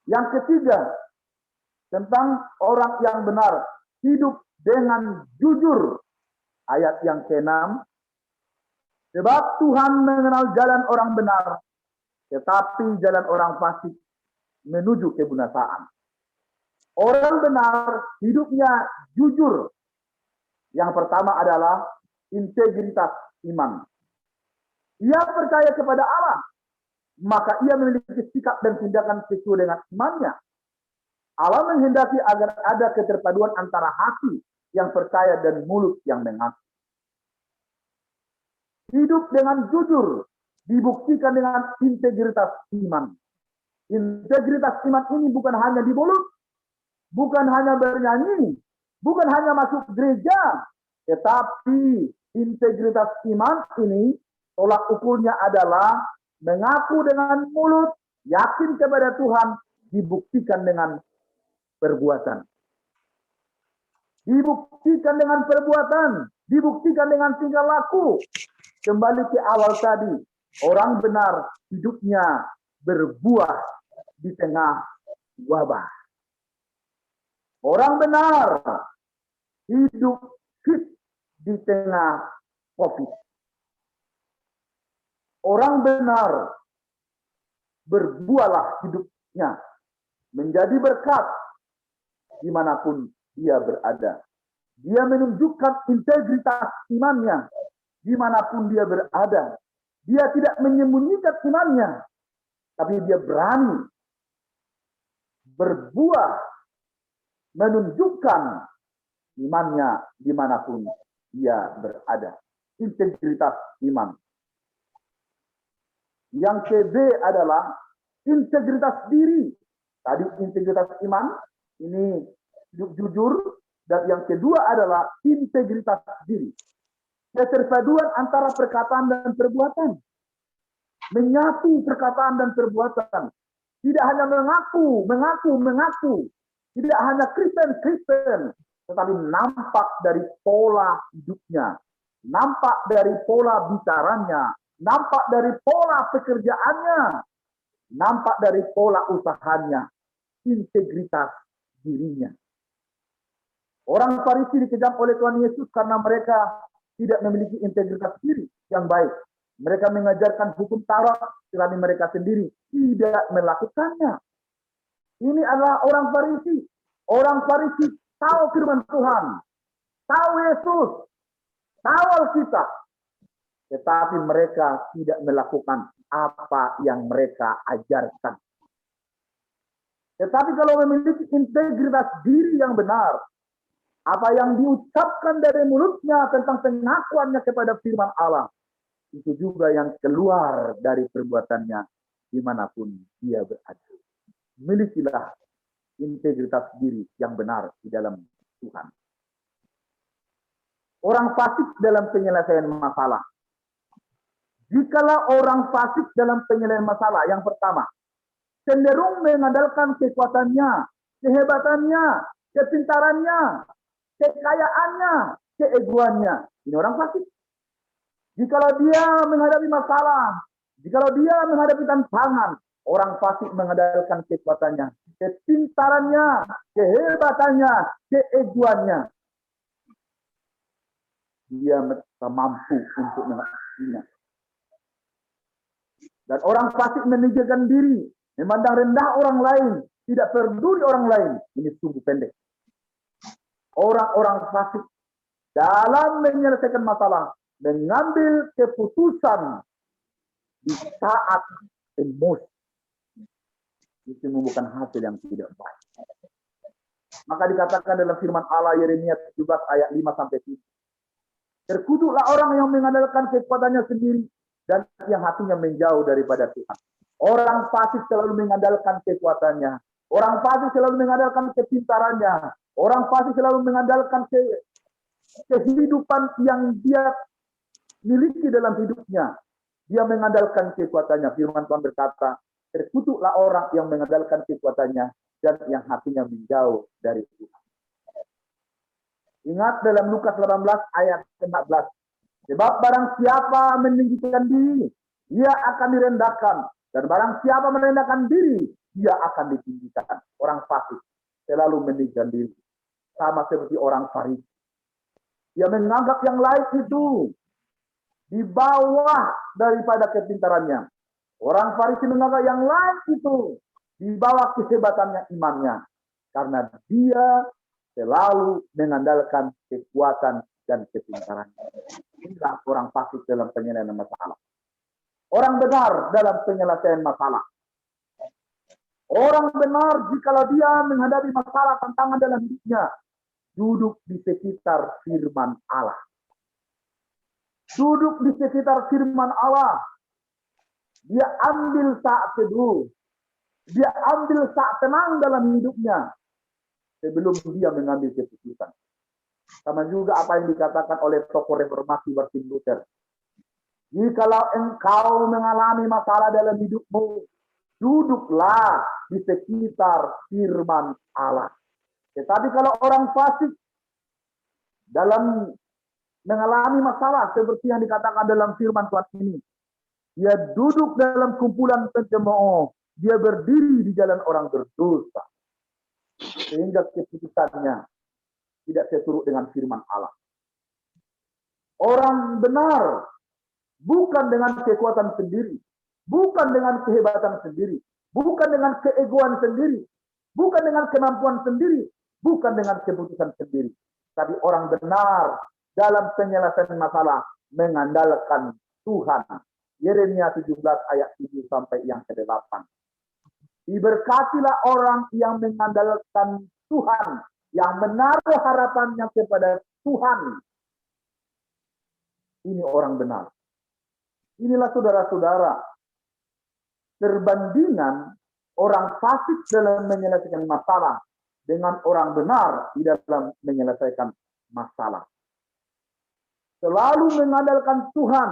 Yang ketiga, tentang orang yang benar, hidup dengan jujur. Ayat yang ke-6, sebab Tuhan mengenal jalan orang benar, tetapi jalan orang fasik menuju kebinasaan. Orang benar hidupnya jujur. Yang pertama adalah integritas iman. Ia percaya kepada Allah, maka ia memiliki sikap dan tindakan sesuai dengan imannya. Allah menghendaki agar ada keterpaduan antara hati yang percaya dan mulut yang mengaku. Hidup dengan jujur dibuktikan dengan integritas iman. Integritas iman ini bukan hanya di mulut, bukan hanya bernyanyi, bukan hanya masuk gereja, tetapi integritas iman ini tolak ukurnya adalah mengaku dengan mulut, yakin kepada Tuhan, dibuktikan dengan perbuatan. Dibuktikan dengan perbuatan, dibuktikan dengan tingkah laku. Kembali ke awal tadi, orang benar hidupnya berbuah di tengah wabah. Orang benar hidup fit di tengah COVID. Orang benar berbuahlah hidupnya menjadi berkat dimanapun dia berada. Dia menunjukkan integritas imannya dimanapun dia berada. Dia tidak menyembunyikan imannya, tapi dia berani berbuah, menunjukkan imannya dimanapun dia berada. Integritas iman. Yang kedua adalah integritas diri. Tadi integritas iman, ini jujur, dan yang kedua adalah integritas diri. Keterpaduan antara perkataan dan perbuatan. Menyatu perkataan dan perbuatan. Tidak hanya mengaku. Tidak hanya Kristen, tetapi nampak dari pola hidupnya. Nampak dari pola bicaranya. Nampak dari pola pekerjaannya. Nampak dari pola usahanya. Integritas dirinya. Orang Farisi dikejam oleh Tuhan Yesus karena mereka tidak memiliki integritas diri yang baik. Mereka mengajarkan hukum Taurat, tetapi mereka sendiri tidak melakukannya. Ini adalah orang Farisi. Orang Farisi tahu firman Tuhan, tahu Yesus, tahu Alkitab, tetapi mereka tidak melakukan apa yang mereka ajarkan. Tetapi kalau memiliki integritas diri yang benar, apa yang diucapkan dari mulutnya tentang pengakuannya kepada firman Allah, itu juga yang keluar dari perbuatannya dimanapun dia berada. Milikilah integritas diri yang benar di dalam Tuhan. Orang fasik dalam penyelesaian masalah. Jikalau orang fasik dalam penyelesaian masalah, yang pertama, cenderung mengandalkan kekuatannya, kehebatannya, kepintarannya, kekayaannya, keegoannya. Ini orang fasik. Jikalau dia menghadapi masalah, jikalau dia menghadapi tantangan, orang fasik mengandalkan kekuatannya, kepintarannya, kehebatannya, keegoannya. Dia mampu untuk mengatasinya. Dan orang fasik meninggikan diri, memandang rendah orang lain, tidak peduli orang lain. Ini sungguh pendek. Orang-orang fasik dalam menyelesaikan masalah mengambil keputusan di saat emosi. Itu membuahkan hasil yang tidak baik. Maka dikatakan dalam firman Allah Yeremia 17 ayat 5-7. Terkutuklah orang yang mengandalkan kekuatannya sendiri dan yang hatinya menjauh daripada Tuhan. Orang fasik selalu mengandalkan kekuatannya, Orang fasik selalu mengandalkan kepintarannya. Orang fasik selalu mengandalkan kehidupan yang dia miliki dalam hidupnya. Dia mengandalkan kekuatannya. Firman Tuhan berkata, terkutuklah orang yang mengandalkan kekuatannya dan yang hatinya menjauh dari Tuhan. Ingat dalam Lukas 18 ayat 14. Sebab barang siapa meninggikan diri, ia akan direndahkan. Dan barang siapa merendahkan diri, dia akan ditinggikan. Orang fasik selalu meninggikan diri. Sama seperti orang Farisi. Dia menganggap yang lain itu di bawah daripada kepintarannya. Orang Farisi menganggap yang lain itu di bawah kehebatannya imannya. Karena dia selalu mengandalkan kekuatan dan kepintarannya. Inilah orang fasik dalam penyelesaian masalah. Orang benar dalam penyelesaian masalah. Orang benar jikalau dia menghadapi masalah tantangan dalam hidupnya, duduk di sekitar firman Allah. Duduk di sekitar firman Allah. Dia ambil saat teduh. Dia ambil saat tenang dalam hidupnya. Sebelum dia mengambil keputusan. Sama juga apa yang dikatakan oleh tokoh reformasi Martin Luther. Jikalau engkau mengalami masalah dalam hidupmu, duduklah di sekitar firman Allah. Tetapi kalau orang fasik dalam mengalami masalah seperti yang dikatakan dalam firman Tuhan ini, dia duduk dalam kumpulan pencemooh, dia berdiri di jalan orang berdosa. Sehingga keputusannya tidak seturut dengan firman Allah. Orang benar bukan dengan kekuatan sendiri, bukan dengan kehebatan sendiri, bukan dengan keegoan sendiri, bukan dengan kemampuan sendiri, bukan dengan keputusan sendiri. Tapi orang benar dalam penyelesaian masalah mengandalkan Tuhan. Yeremia 17 ayat 7 sampai yang ke-8. Diberkatilah orang yang mengandalkan Tuhan, yang menaruh harapannya kepada Tuhan. Ini orang benar. Inilah saudara-saudara, perbandingan orang fasik dalam menyelesaikan masalah dengan orang benar di dalam menyelesaikan masalah. Selalu mengandalkan Tuhan,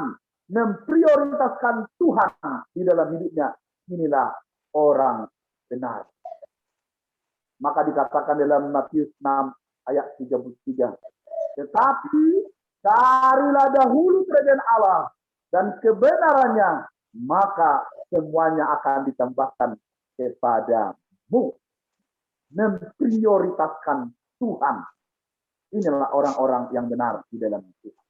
memprioritaskan Tuhan di dalam hidupnya. Inilah orang benar. Maka dikatakan dalam Matius 6 ayat 33. Tetapi carilah dahulu kerajaan Allah dan kebenarannya, maka semuanya akan ditambahkan kepadamu. Memprioritaskan Tuhan. Inilah orang-orang yang benar di dalam Tuhan.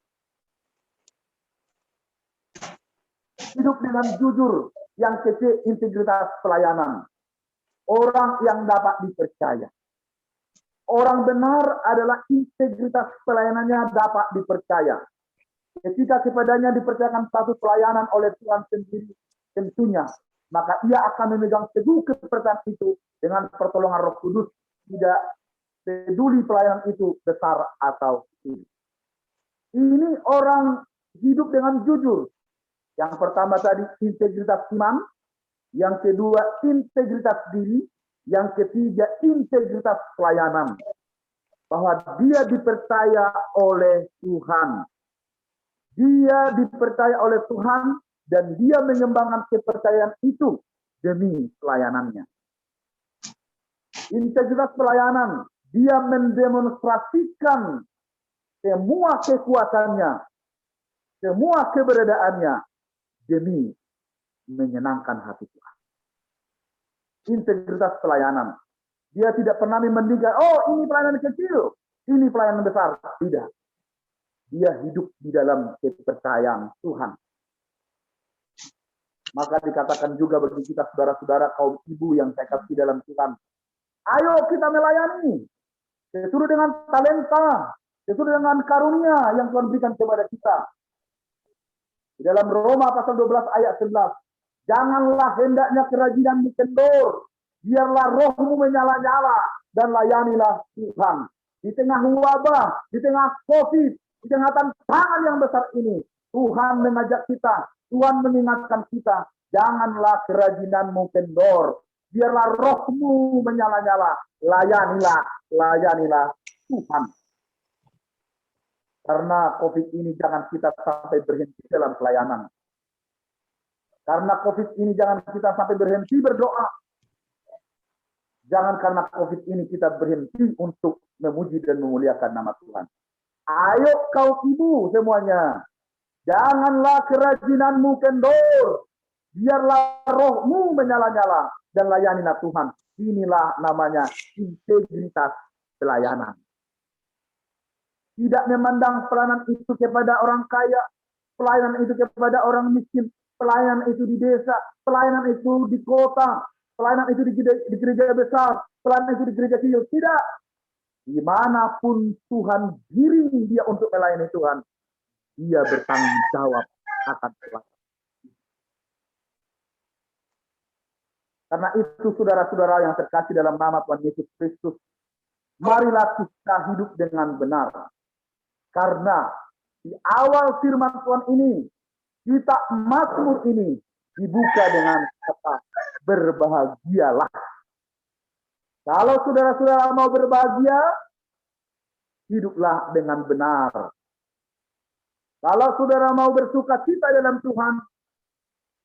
Hidup dengan jujur, yang kecil integritas pelayanan. Orang yang dapat dipercaya. Orang benar adalah integritas pelayanannya dapat dipercaya. Ketika kepadanya dipercayakan satu pelayanan oleh Tuhan sendiri, tentunya, maka ia akan memegang teguh kepercayaan itu dengan pertolongan Roh Kudus, tidak peduli pelayanan itu besar atau kecil. Ini orang hidup dengan jujur. Yang pertama tadi integritas iman, yang kedua integritas diri, yang ketiga integritas pelayanan. Bahwa dia dipercaya oleh Tuhan. Dia dipercaya oleh Tuhan dan dia mengembangkan kepercayaan itu demi pelayanannya. Integritas pelayanan, dia mendemonstrasikan semua kekuatannya, semua keberadaannya demi menyenangkan hati Tuhan. Integritas pelayanan. Dia tidak pernah membandingkan, oh ini pelayanan kecil, ini pelayanan besar. Tidak. Dia hidup di dalam kepercayaan Tuhan. Maka dikatakan juga bagi kita saudara-saudara kaum ibu yang saya kasih dalam Tuhan. Ayo kita melayani. Sesuai dengan talenta, sesuai dengan karunia yang Tuhan berikan kepada kita. Di dalam Roma pasal 12 ayat 11. Janganlah hendaknya kerajinan kendor. Biarlah rohmu menyala-nyala dan layanilah Tuhan. Di tengah wabah, di tengah COVID, di tengah tantangan yang besar ini, Tuhan mengajak kita, Tuhan mengingatkan kita, janganlah kerajinanmu kendor. biarlah rohmu menyala-nyala. Layanilah Tuhan. Karena COVID ini jangan kita sampai berhenti dalam pelayanan. Karena COVID ini jangan kita sampai berhenti berdoa. Jangan karena COVID ini kita berhenti untuk memuji dan memuliakan nama Tuhan. Ayo kau ibu semuanya. Janganlah kerajinanmu kendor. Biarlah rohmu menyala-nyala dan layanilah Tuhan. Inilah namanya integritas pelayanan. Tidak memandang pelayanan itu kepada orang kaya, pelayanan itu kepada orang miskin, pelayanan itu di desa, pelayanan itu di kota, pelayanan itu di gereja besar, pelayanan itu di gereja kecil. Tidak. Dimanapun Tuhan giring dia untuk melayani Tuhan, dia bertanggung jawab akan pelayanan. Karena itu saudara-saudara yang terkasih dalam nama Tuhan Yesus Kristus, marilah kita hidup dengan benar. Karena di awal firman Tuhan ini, kitab Mazmur ini dibuka dengan kata berbahagialah. Kalau saudara-saudara mau berbahagia, hiduplah dengan benar. Kalau saudara mau bersuka cita dalam Tuhan,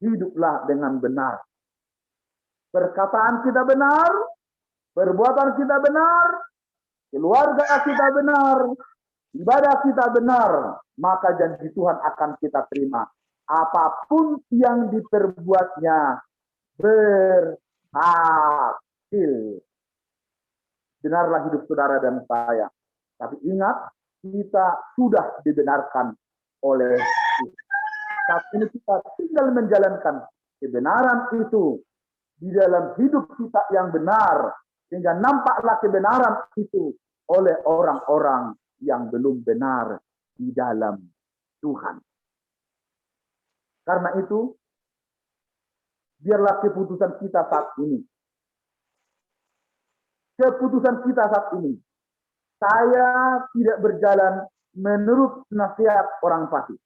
hiduplah dengan benar. Perkataan kita benar, perbuatan kita benar, keluarga kita benar, ibadah kita benar, maka janji Tuhan akan kita terima. Apapun yang diperbuatnya berhasil. Benarlah hidup saudara dan saya. Tapi ingat, kita sudah dibenarkan oleh Tuhan. Saat ini kita tinggal menjalankan kebenaran itu di dalam hidup kita yang benar, sehingga nampaklah kebenaran itu oleh orang-orang yang belum benar di dalam Tuhan. Karena itu, biarlah keputusan kita saat ini. Keputusan kita saat ini. Saya tidak berjalan menurut nasihat orang fasik.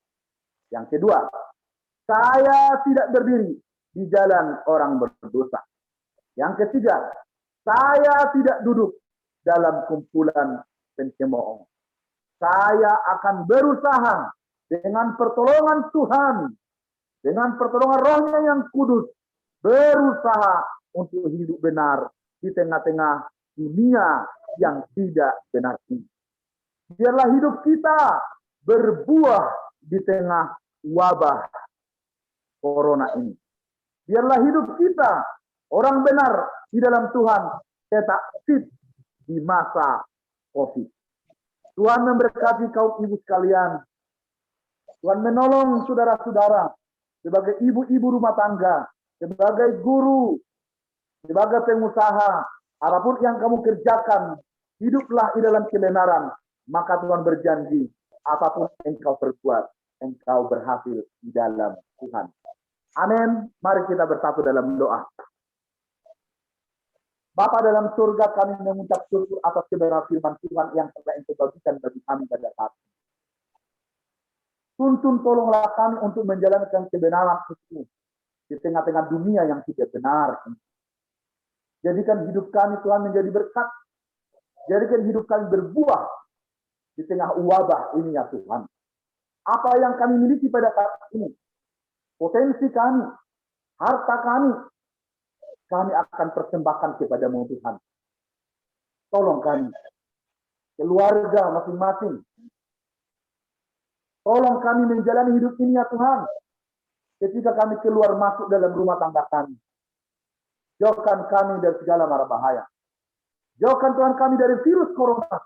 Yang kedua, saya tidak berdiri di jalan orang berdosa. Yang ketiga, saya tidak duduk dalam kumpulan pencemooh. Saya akan berusaha dengan pertolongan Tuhan, dengan pertolongan Roh-Nya yang kudus, berusaha untuk hidup benar di tengah-tengah dunia yang tidak benar ini. Biarlah hidup kita berbuah di tengah wabah corona ini. Biarlah hidup kita orang benar di dalam Tuhan tetap fit di masa COVID. Tuhan memberkati kaum ibu sekalian. Tuhan menolong saudara-saudara sebagai ibu-ibu rumah tangga, sebagai guru, sebagai pengusaha, apapun yang kamu kerjakan, hiduplah di dalam kebenaran. Maka Tuhan berjanji, apapun engkau perbuat, engkau berhasil di dalam Tuhan. Amin. Mari kita bersatu dalam doa. Bapa dalam surga, kami mengucap syukur atas kebenaran firman Tuhan yang telah Engkau bagikan bagi kami pada saat ini. Tuntun tolonglah kami untuk menjalankan kebenaran itu di tengah-tengah dunia yang tidak benar. Jadikan hidup kami Tuhan menjadi berkat. Jadikan hidup kami berbuah di tengah wabah ini ya Tuhan. Apa yang kami miliki pada saat ini, potensi kami, harta kami akan persembahkan kepada-Mu Tuhan. Tolong kami, keluarga masing-masing. Tolong kami menjalani hidup ini ya Tuhan. Ketika kami keluar masuk dalam rumah tangga kami. Jauhkan kami dari segala mara bahaya. Jauhkan Tuhan kami dari virus corona.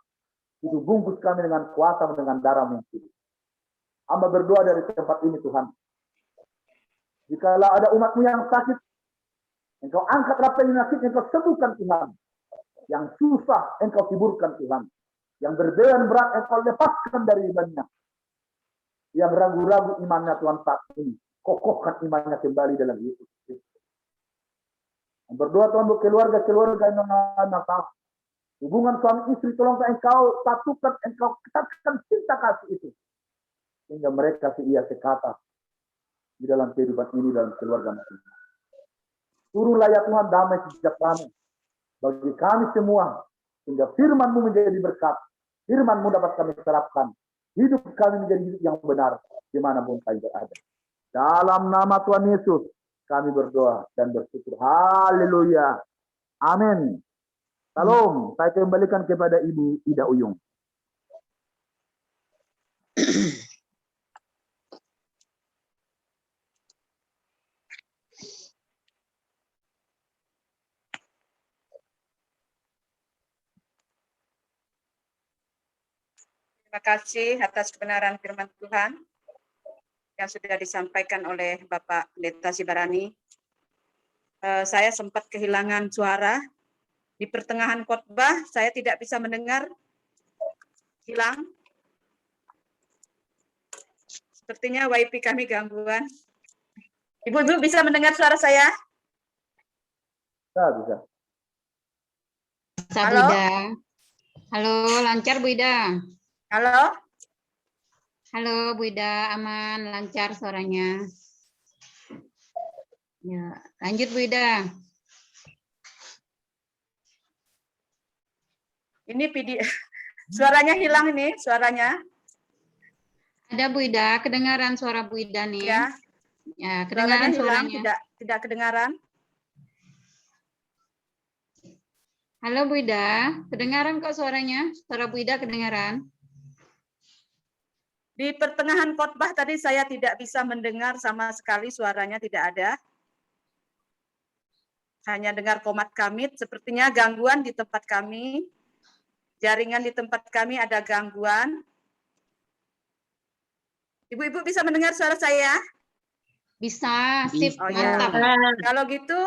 Itu bungkus kami dengan kuasa, dengan darah mungkin. Hamba berdoa dari tempat ini Tuhan. Jikalau ada umat-Mu yang sakit, Engkau angkat rantai penyakit, Engkau sembuhkan Tuhan. Yang susah, Engkau hiburkan Tuhan. Yang berbeban berat, Engkau lepaskan dari imannya. Yang ragu-ragu imannya Tuhan saat ini, kokohkan imannya kembali dalam Yesus Kristus. Berdoa Tuhan untuk keluarga-keluarga yang masalah. Hubungan suami istri, tolong Engkau satukan, Engkau ketatkan cinta kasih itu. Sehingga mereka seia sekata di dalam kehidupan ini, dalam keluarga masing-masing. Turunlah ya Tuhan damai sejahtera-Mu bagi kami semua, sehingga firman-Mu menjadi berkat, firman-Mu dapat kami terapkan, hidup kami menjadi hidup yang benar, dimanapun kami berada. Dalam nama Tuhan Yesus, kami berdoa dan bersyukur. Haleluya. Amin. Salam. Saya kembalikan kepada Ibu Ida Uyung. Terima kasih atas kebenaran firman Tuhan yang sudah disampaikan oleh Bapak Pendeta Sibarani. Saya sempat kehilangan suara. Di pertengahan khotbah, saya tidak bisa mendengar. Hilang. Sepertinya WiFi kami gangguan. Ibu-ibu bisa mendengar suara saya? Bisa. Bu Ida. Halo, lancar Bu Ida. Halo? Halo Bu Ida, aman, lancar suaranya. Ya, lanjut Bu Ida. Ini video suaranya hilang ini, suaranya. Ada Bu Ida, kedengaran suara Bu Ida nih. Ya. Ya, kedengaran Suaranya hilang, suaranya. tidak kedengaran. Halo Bu Ida, kedengaran kok suaranya? Suara Bu Ida kedengaran? Di pertengahan khotbah tadi saya tidak bisa mendengar sama sekali, suaranya tidak ada. Hanya dengar komat kamit, sepertinya gangguan di tempat kami. Jaringan di tempat kami ada gangguan. Ibu-ibu bisa mendengar suara saya? Bisa, sip, Oh, ya. mantap. Kalau gitu,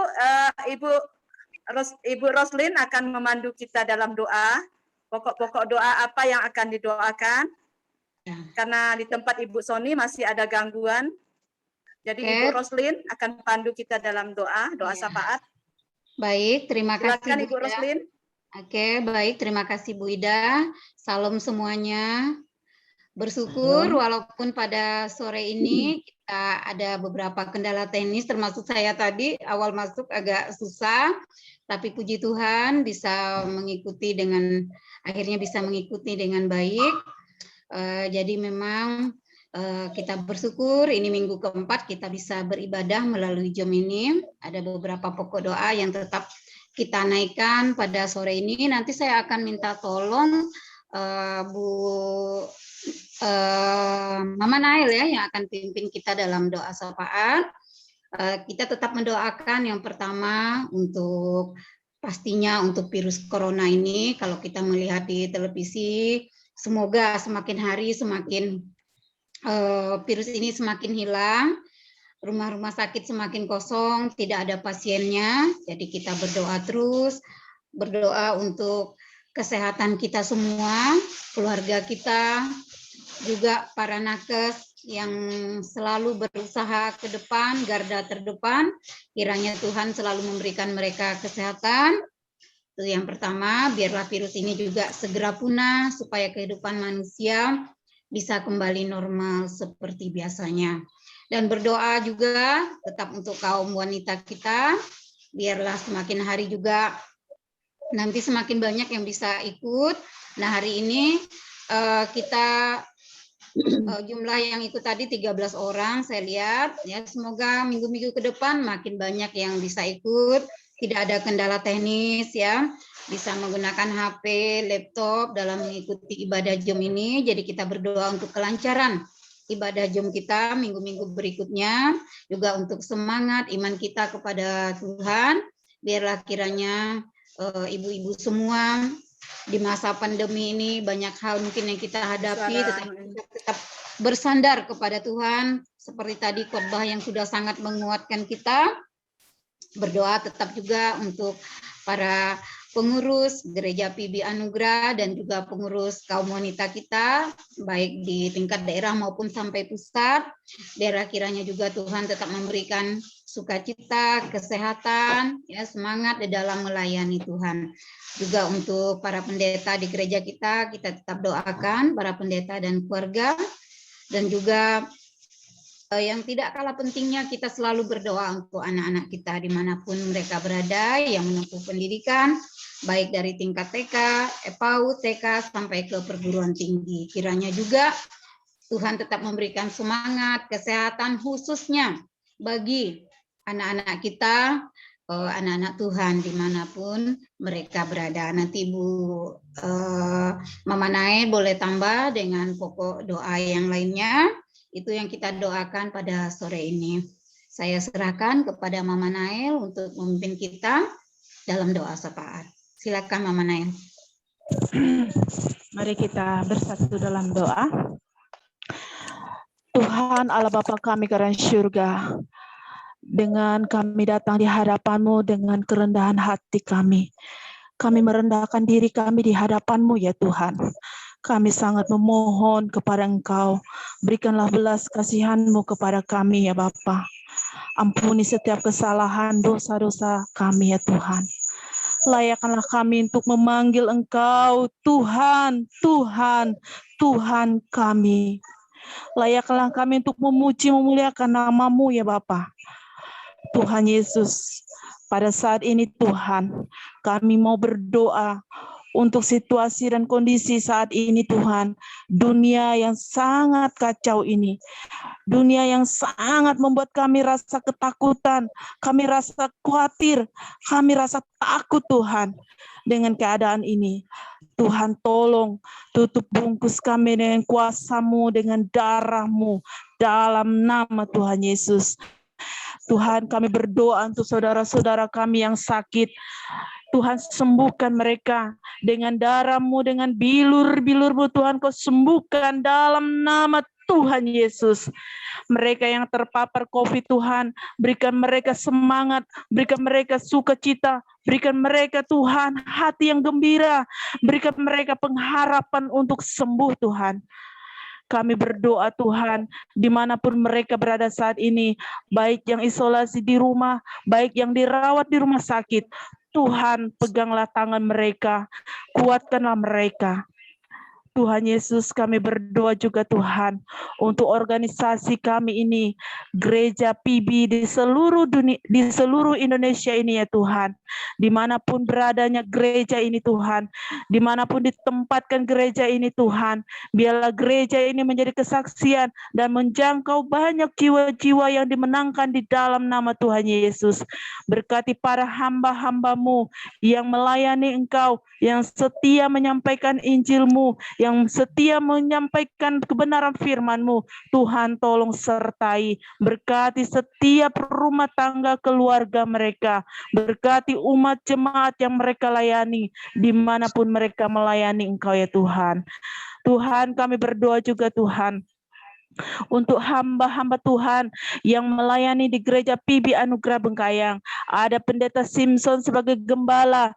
Ibu Roslin akan memandu kita dalam doa. Pokok-pokok doa apa yang akan didoakan? Karena di tempat Ibu Soni masih ada gangguan. Jadi Oke. Ibu Roslin akan pandu kita dalam doa Iya. syafaat. Baik, terima kasih Silakan Bu Ibu Ida. Roslin. Oke, baik, terima kasih Bu Ida. Salam semuanya. Bersyukur walaupun pada sore ini kita ada beberapa kendala teknis, termasuk saya tadi awal masuk agak susah, tapi puji Tuhan akhirnya bisa mengikuti dengan baik. Jadi memang kita bersyukur ini minggu keempat kita bisa beribadah melalui Zoom ini. Ada beberapa pokok doa yang tetap kita naikkan pada sore ini. Nanti saya akan minta tolong Mama Nail ya yang akan pimpin kita dalam doa syafaat. Kita tetap mendoakan yang pertama pastinya untuk virus corona ini. Kalau kita melihat di televisi, semoga semakin hari semakin virus ini semakin hilang, rumah-rumah sakit semakin kosong, tidak ada pasiennya. Jadi kita berdoa terus, berdoa untuk kesehatan kita semua, keluarga kita, juga para nakes yang selalu berusaha ke depan, garda terdepan. Kiranya Tuhan selalu memberikan mereka kesehatan. Itu yang pertama, biarlah virus ini juga segera punah supaya kehidupan manusia bisa kembali normal seperti biasanya. Dan berdoa juga tetap untuk kaum wanita kita, biarlah semakin hari juga nanti semakin banyak yang bisa ikut. Nah, hari ini kita jumlah yang ikut tadi 13 orang saya lihat ya, semoga minggu-minggu ke depan makin banyak yang bisa ikut, tidak ada kendala teknis ya, bisa menggunakan HP, laptop dalam mengikuti ibadah Zoom ini. Jadi kita berdoa untuk kelancaran ibadah Zoom kita minggu-minggu berikutnya, juga untuk semangat iman kita kepada Tuhan. Biarlah kiranya ibu-ibu semua di masa pandemi ini banyak hal mungkin yang kita hadapi, tetap bersandar kepada Tuhan. Seperti tadi khotbah yang sudah sangat menguatkan kita. Berdoa tetap juga untuk para pengurus Gereja PIB Anugerah dan juga pengurus kaum wanita kita, baik di tingkat daerah maupun sampai pusat. Biarlah kiranya juga Tuhan tetap memberikan sukacita, kesehatan, ya, semangat di dalam melayani Tuhan. Juga untuk para pendeta di gereja kita tetap doakan para pendeta dan keluarga, dan juga yang tidak kalah pentingnya kita selalu berdoa untuk anak-anak kita dimanapun mereka berada yang menempuh pendidikan, baik dari tingkat TK, PAUD, TK, sampai ke perguruan tinggi. Kiranya juga Tuhan tetap memberikan semangat, kesehatan khususnya bagi anak-anak kita, anak-anak Tuhan dimanapun mereka berada. Nanti Bu Mama Nae boleh tambah dengan pokok doa yang lainnya. Itu yang kita doakan pada sore ini. Saya serahkan kepada Mama Nael untuk memimpin kita dalam doa syafaat. Silakan Mama Nael. Mari kita bersatu dalam doa. Tuhan Allah Bapa kami karena surga, dengan kami datang di hadapan-Mu dengan kerendahan hati kami. Kami merendahkan diri kami di hadapan-Mu ya Tuhan. Kami sangat memohon kepada Engkau, berikanlah belas kasihan-Mu kepada kami ya Bapa. Ampuni setiap kesalahan, dosa-dosa kami ya Tuhan. Layakkanlah kami untuk memanggil Engkau, Tuhan, Tuhan, Tuhan kami. Layakkanlah kami untuk memuji, memuliakan nama-Mu ya Bapa. Tuhan Yesus, pada saat ini Tuhan, kami mau berdoa untuk situasi dan kondisi saat ini Tuhan, dunia yang sangat kacau ini, dunia yang sangat membuat kami rasa ketakutan, kami rasa khawatir, kami rasa takut Tuhan dengan keadaan ini. Tuhan tolong tutup bungkus kami dengan kuasa-Mu, dengan darah-Mu, dalam nama Tuhan Yesus. Tuhan kami berdoa untuk saudara-saudara kami yang sakit. Tuhan sembuhkan mereka dengan darah-Mu, dengan bilur-bilur-Mu Tuhan Kau sembuhkan dalam nama Tuhan Yesus. Mereka yang terpapar COVID Tuhan, berikan mereka semangat, berikan mereka sukacita, berikan mereka Tuhan hati yang gembira, berikan mereka pengharapan untuk sembuh Tuhan. Kami berdoa Tuhan, dimanapun mereka berada saat ini, baik yang isolasi di rumah, baik yang dirawat di rumah sakit, Tuhan peganglah tangan mereka, kuatkanlah mereka. Tuhan Yesus, kami berdoa juga Tuhan untuk organisasi kami ini, Gereja PB di seluruh dunia, di seluruh Indonesia ini ya Tuhan. Dimanapun beradanya gereja ini Tuhan, dimanapun ditempatkan gereja ini Tuhan, biarlah gereja ini menjadi kesaksian dan menjangkau banyak jiwa-jiwa yang dimenangkan di dalam nama Tuhan Yesus. Berkati para hamba-hamba-Mu yang melayani Engkau, yang setia menyampaikan Injil-Mu, yang setia menyampaikan kebenaran firman-Mu. Tuhan tolong sertai, berkati setiap rumah tangga keluarga mereka, berkati umat jemaat yang mereka layani, dimanapun mereka melayani Engkau ya Tuhan. Tuhan kami berdoa juga Tuhan, untuk hamba-hamba Tuhan yang melayani di Gereja PB Anugerah Bengkayang. Ada Pendeta Simpson sebagai gembala,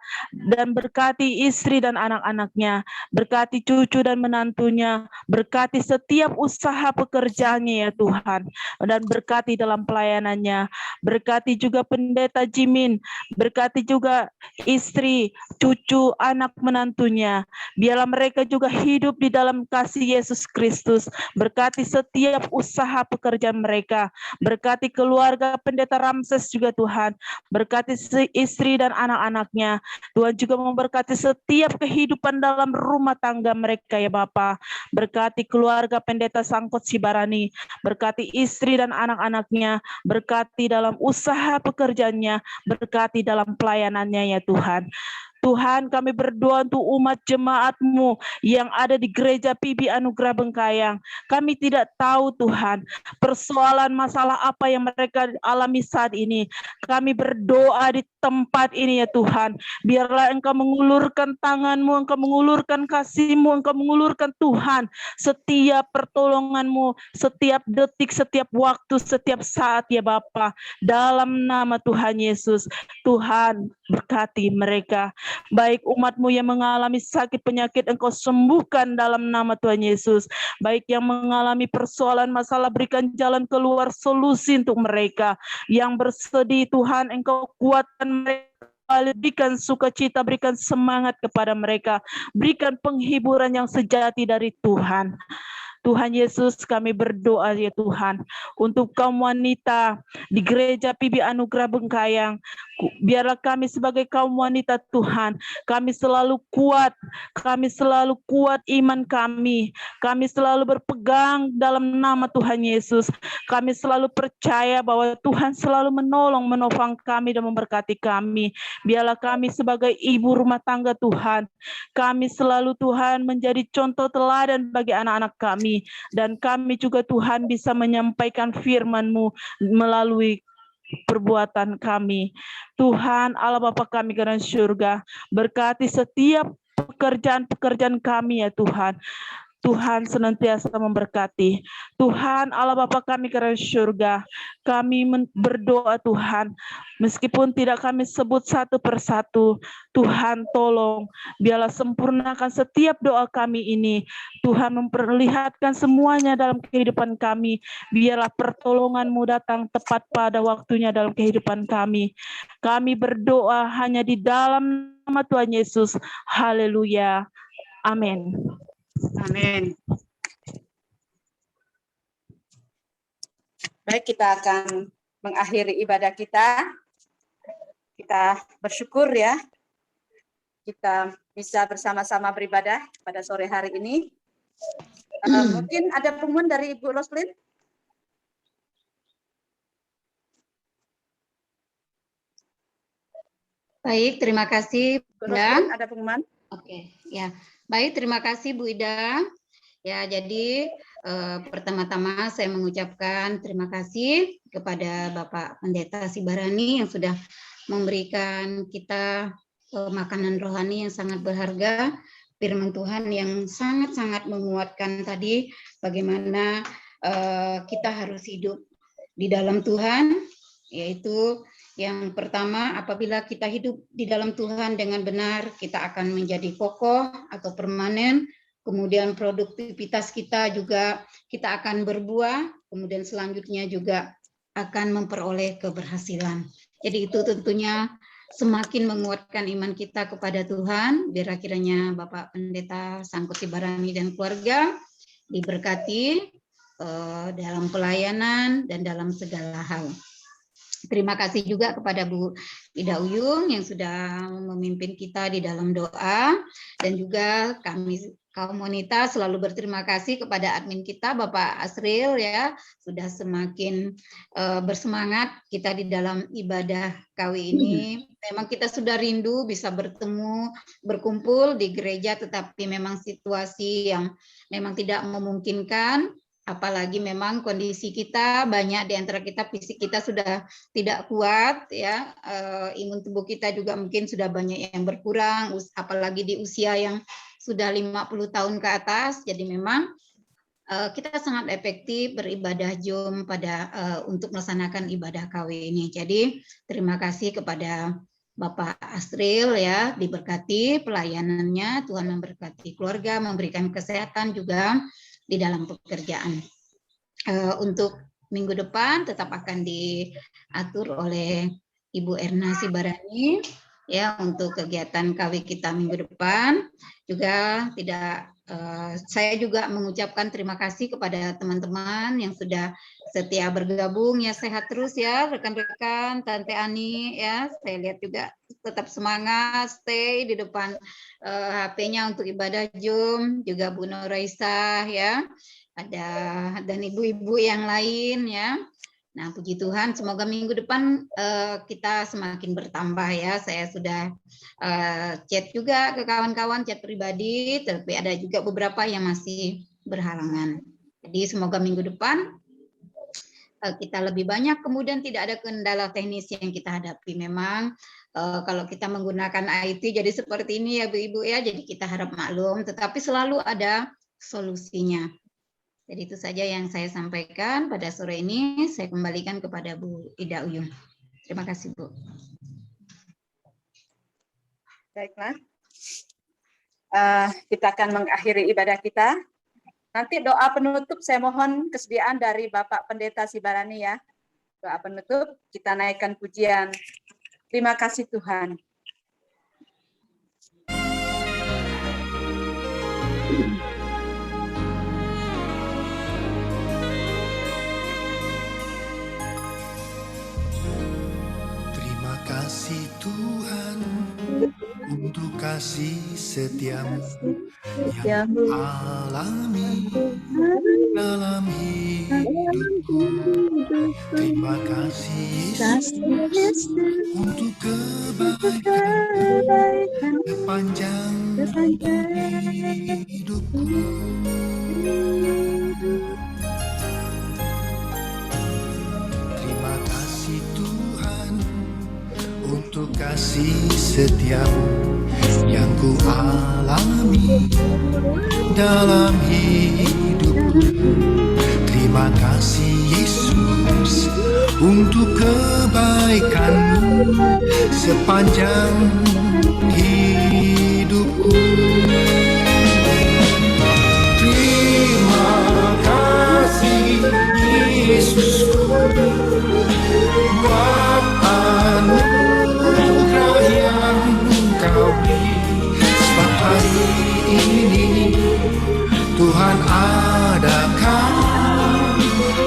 dan berkati istri dan anak-anaknya, berkati cucu dan menantunya, berkati setiap usaha pekerjaannya ya Tuhan, dan berkati dalam pelayanannya. Berkati juga Pendeta Jimin, berkati juga istri, cucu, anak menantunya. Biarlah mereka juga hidup di dalam kasih Yesus Kristus. Berkati setiap usaha pekerjaan mereka, berkati keluarga Pendeta Ramses juga Tuhan, berkati istri dan anak-anaknya. Tuhan juga memberkati setiap kehidupan dalam rumah tangga mereka ya Bapa. Berkati keluarga Pendeta Sangkot Sibarani, berkati istri dan anak-anaknya, berkati dalam usaha pekerjaannya, berkati dalam pelayanannya ya Tuhan. Tuhan kami berdoa untuk umat jemaat-Mu yang ada di Gereja PB Anugerah Bengkayang. Kami tidak tahu Tuhan persoalan masalah apa yang mereka alami saat ini. Kami berdoa di tempat ini ya Tuhan. Biarlah Engkau mengulurkan tangan-Mu, Engkau mengulurkan kasih-Mu, Engkau mengulurkan Tuhan setiap pertolongan-Mu, setiap detik, setiap waktu, setiap saat ya Bapa. Dalam nama Tuhan Yesus, Tuhan berkati mereka. Baik umat-Mu yang mengalami sakit penyakit, Engkau sembuhkan dalam nama Tuhan Yesus. Baik yang mengalami persoalan masalah, berikan jalan keluar, solusi untuk mereka. Yang bersedih Tuhan, Engkau kuatkan mereka, berikan sukacita, berikan semangat kepada mereka, berikan penghiburan yang sejati dari Tuhan. Tuhan Yesus, kami berdoa ya Tuhan, untuk kaum wanita di gereja PIB Anugerah Bengkayang. Biarlah kami sebagai kaum wanita Tuhan, kami selalu kuat iman kami selalu berpegang dalam nama Tuhan Yesus. Kami selalu percaya bahwa Tuhan selalu menopang kami dan memberkati kami. Biarlah kami sebagai ibu rumah tangga Tuhan, kami selalu Tuhan menjadi contoh teladan bagi anak-anak kami, dan kami juga Tuhan bisa menyampaikan firman-Mu melalui perbuatan kami. Tuhan Allah Bapa kami di dalam surga, berkati setiap pekerjaan-pekerjaan kami ya Tuhan. Tuhan senantiasa memberkati. Tuhan Allah Bapa kami di dalam surga, kami berdoa Tuhan, meskipun tidak kami sebut satu persatu, Tuhan tolong, biarlah sempurnakan setiap doa kami ini. Tuhan memperlihatkan semuanya dalam kehidupan kami. Biarlah pertolongan-Mu datang tepat pada waktunya dalam kehidupan kami. Kami berdoa hanya di dalam nama Tuhan Yesus. Haleluya. Amin. Amin. Baik, kita akan mengakhiri ibadah kita. Kita bersyukur ya, kita bisa bersama-sama beribadah pada sore hari ini. Mungkin ada pengumuman dari Ibu Roslin? Baik, terima kasih. Ibu Roslin, ada pengumuman? Oke, ya. Baik, terima kasih Bu Ida. Ya, jadi pertama-tama saya mengucapkan terima kasih kepada Bapak Pendeta Sibarani yang sudah memberikan kita makanan rohani yang sangat berharga, firman Tuhan yang sangat-sangat menguatkan tadi bagaimana kita harus hidup di dalam Tuhan, yaitu yang pertama, apabila kita hidup di dalam Tuhan dengan benar, kita akan menjadi kokoh atau permanen. Kemudian produktivitas kita juga kita akan berbuah. Kemudian selanjutnya juga akan memperoleh keberhasilan. Jadi itu tentunya semakin menguatkan iman kita kepada Tuhan. Biar kiranya Bapak Pendeta Sangkut Sibarani dan keluarga diberkati dalam pelayanan dan dalam segala hal. Terima kasih juga kepada Bu Ida Uyung yang sudah memimpin kita di dalam doa, dan juga kami kaum wanita selalu berterima kasih kepada admin kita Bapak Asril ya, sudah semakin bersemangat kita di dalam ibadah KW ini. Memang kita sudah rindu bisa bertemu, berkumpul di gereja, tetapi memang situasi yang memang tidak memungkinkan. Apalagi memang kondisi kita, banyak di antara kita fisik kita sudah tidak kuat ya, imun tubuh kita juga mungkin sudah banyak yang berkurang, apalagi di usia yang sudah 50 tahun ke atas. Jadi memang kita sangat efektif beribadah jum pada untuk melaksanakan ibadah KW ini. Jadi terima kasih kepada Bapak Asril ya, diberkati pelayanannya, Tuhan memberkati keluarga, memberikan kesehatan juga di dalam pekerjaan. Untuk minggu depan tetap akan diatur oleh Ibu Erna Sibarani ya, untuk kegiatan KW kita minggu depan. Juga saya juga mengucapkan terima kasih kepada teman-teman yang sudah setia bergabung ya, sehat terus ya rekan-rekan, Tante Ani ya, saya lihat juga tetap semangat stay di depan HP-nya untuk ibadah Jum, juga Bu Noraisa ya, ada dan ibu-ibu yang lain ya. Nah, puji Tuhan, semoga minggu depan kita semakin bertambah ya. Saya sudah chat juga ke kawan-kawan, chat pribadi, tapi ada juga beberapa yang masih berhalangan. Jadi semoga minggu depan kita lebih banyak, kemudian tidak ada kendala teknis yang kita hadapi. Memang kalau kita menggunakan IT jadi seperti ini ya Bu-Ibu ya, jadi kita harap maklum, tetapi selalu ada solusinya. Jadi itu saja yang saya sampaikan pada sore ini. Saya kembalikan kepada Bu Ida Uyung. Terima kasih Bu. Baiklah, kita akan mengakhiri ibadah kita. Nanti doa penutup saya mohon kesediaan dari Bapak Pendeta Sibarani ya. Doa penutup kita naikkan pujian. Terima kasih Tuhan. untuk kasih setiamu yang alami dalam hidupku. Terima kasih Yesus untuk kebaikan sepanjang hidupku. Terima kasih Tuhan untuk kasih setiamu yang ku alami dalam hidupku. Terima kasih Yesus untuk kebaikan-Mu sepanjang hidupku. Terima kasih Yesusku buat anugerah yang Kau beri. Sebab hari ini Tuhan adakan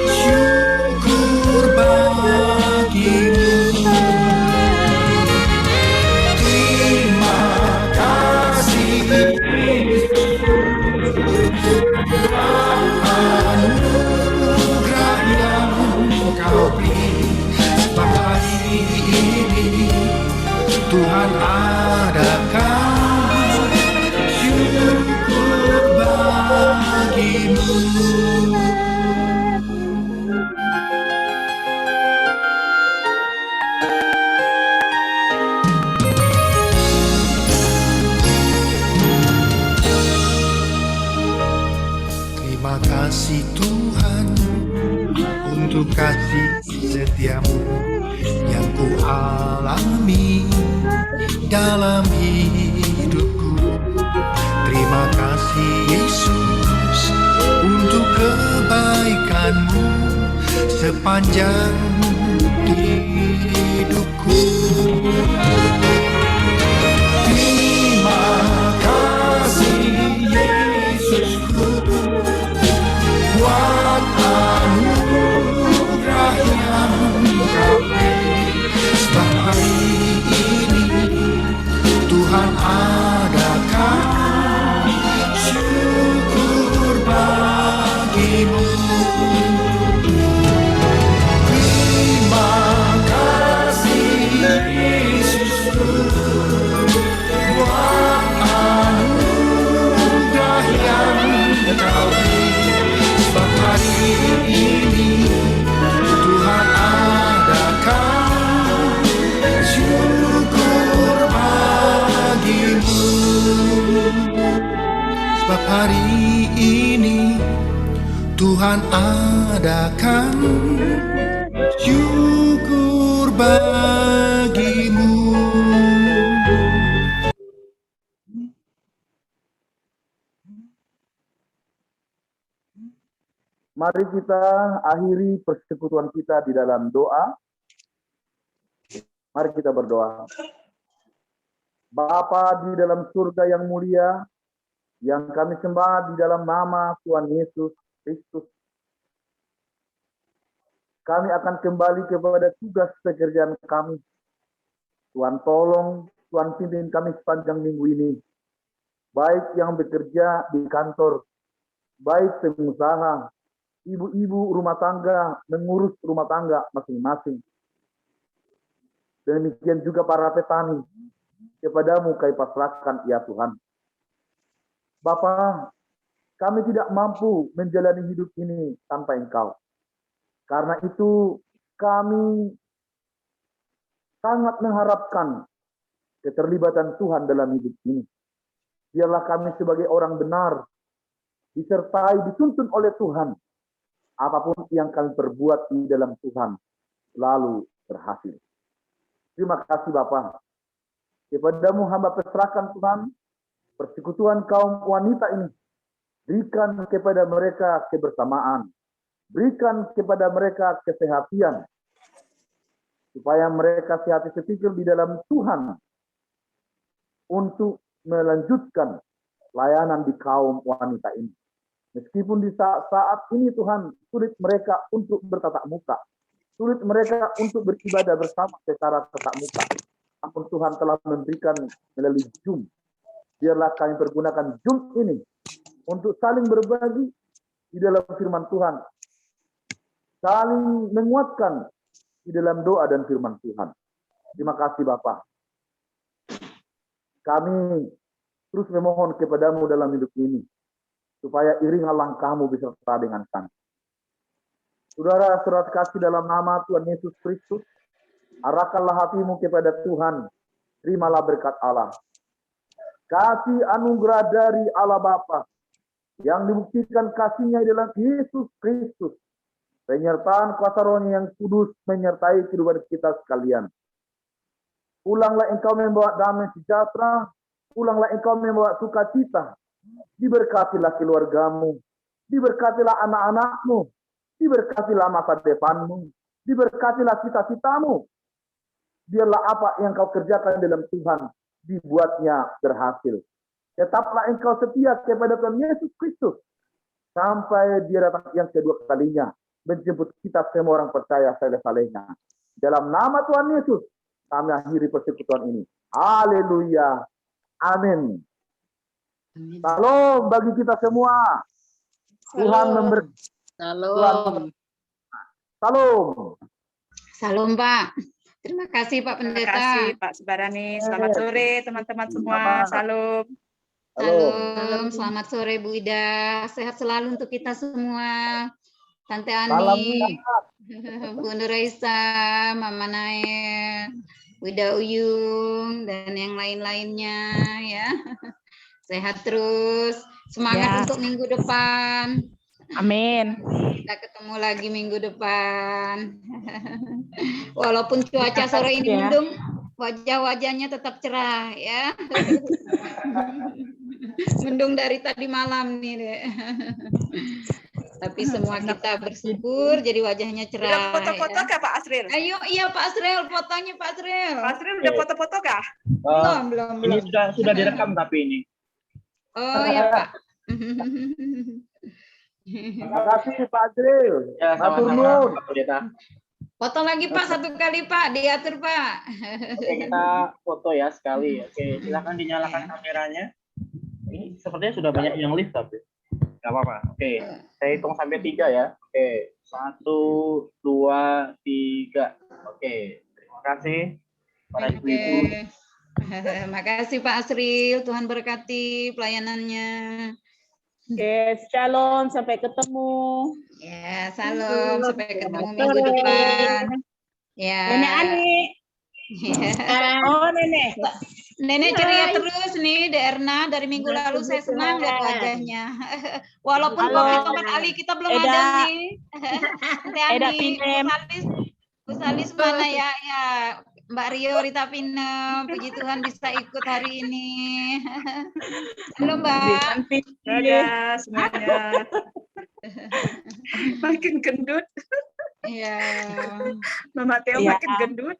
syukur bagimu. Terima kasih anugerah yang Kau beri. Sebab hari ini Tuhan adakan syukur bagimu. Terima kasih Tuhan untuk kasih setiamu yang ku alami dalam hidupku. Terima kasih Yesus untuk kebaikan-Mu sepanjang hidupku. Terima kasih Yesusku buat anugerah yang Kau beri. Sebab hari ini Tuhan adakan syukur bagimu. Terima kasih Yesusku buat anugerah yang Kau beri. Sebab hari ini Tuhan adakan syukur bagimu. Sebab hari ini Tuhan adakan syukur bagimu. Mari kita akhiri persekutuan kita di dalam doa. Mari kita berdoa. Bapa di dalam surga yang mulia, yang kami sembah di dalam nama Tuhan Yesus Kristus, kami akan kembali kepada tugas pekerjaan kami. Tuhan tolong, Tuhan pimpin kami sepanjang minggu ini. Baik yang bekerja di kantor, baik pengusaha, ibu-ibu rumah tangga, mengurus rumah tangga masing-masing. Demikian juga para petani, kepadamu kami pasrahkan ya Tuhan. Bapa, kami tidak mampu menjalani hidup ini tanpa Engkau. Karena itu kami sangat mengharapkan keterlibatan Tuhan dalam hidup ini. Biarlah kami sebagai orang benar, disertai, dituntun oleh Tuhan. Apapun yang kami perbuat di dalam Tuhan, selalu berhasil. Terima kasih Bapa. Kepadamu hamba perserahkan Tuhan, persekutuan kaum wanita ini. Berikan kepada mereka kebersamaan. Berikan kepada mereka kesehatan. Supaya mereka sehat sepikir di dalam Tuhan. Untuk melanjutkan layanan di kaum wanita ini. Meskipun di saat ini Tuhan sulit mereka untuk bertatap muka. Sulit mereka untuk beribadah bersama secara tatap muka. namun Tuhan telah memberikan melalui Zoom. Biarlah kami pergunakan Zoom ini untuk saling berbagi di dalam firman Tuhan, saling menguatkan di dalam doa dan firman Tuhan. Terima kasih Bapak. Kami terus memohon kepadamu dalam hidup ini, supaya iringan langkahmu beserta dengan kami. Saudara-saudara kasih dalam nama Tuhan Yesus Kristus, arahkanlah hatimu kepada Tuhan, terimalah berkat Allah. Kasih anugerah dari Allah Bapa yang dibuktikan kasih-Nya dalam Yesus Kristus, penyertaan kuasa Roh-Nya yang kudus menyertai kehidupan kita sekalian. Pulanglah engkau membawa damai sejahtera, pulanglah engkau membawa sukacita. Diberkatilah keluargamu, diberkatilah anak-anakmu, diberkatilah masa depanmu, diberkatilah cita-citamu. Biarlah apa yang kau kerjakan dalam Tuhan dibuatnya berhasil. Tetaplah engkau setia kepada Tuhan Yesus Kristus sampai Dia datang yang kedua kalinya menjemput kita semua orang percaya saleh-salehnya. Dalam nama Tuhan Yesus kami akhiri persekutuan ini. Haleluya. Amin. Salam bagi kita semua. Tuhan memberkati. Salam. Salam. Salam Pak. Terima kasih Pak Terima Pendeta. kasih Pak Subarani. Selamat sore teman-teman semua. Salam. Salam, selamat sore Bu Ida. Sehat selalu untuk kita semua. Tante Salam. Ani, Bu Nuraisa, Mama Nael, Bu Ida Uyung, dan yang lain-lainnya ya. Sehat terus. Semangat Ya. untuk minggu depan. Amin. Kita ketemu lagi minggu depan. Walaupun cuaca sore ini Ya. mendung, wajah-wajahnya tetap cerah ya. Mendung dari tadi malam nih deh. Tapi semua kita bersyukur jadi wajahnya Udah cerah. foto-foto Ya. kah Pak Asril? Ayo, iya Pak Asril, fotonya Pak Asril. Pak Asril udah foto-foto kah? Belum. Ini sudah direkam tapi ini. Oh iya Pak. Terima kasih Pak Adril. Ya, Matur sama-sama nuwun. Pak Pendeta. Foto lagi Pak, satu kali Pak, diatur Pak. Oke, kita foto ya sekali. Oke, silakan dinyalakan kameranya. Ini sepertinya sudah banyak yang live tapi nggak apa-apa. Oke, saya hitung sampai 3 ya. Oke, 1, 2, 3. Oke, terima kasih para ibu-ibu. Makasih Pak Asril, Tuhan berkati pelayanannya. Oke, shalom, sampai ketemu. Ya, salam, sampai ketemu minggu depan. Ya. Nenek Ani. Ya. Oh, Nenek. Nenek ceria terus nih, Derna. Dari minggu lalu saya senang lihat wajahnya. Walaupun Halo. COVID tempat Ali kita belum Eda. ada nih. Tante Eda Ani, Pinem. Bu Salis mana ya? Ya, Mbak Rio Rita Pinem. Puji Tuhan bisa ikut hari ini. Halo Mbak. Dadah semuanya. Makin gendut. Iya. Mama Teo Iya. makin gendut.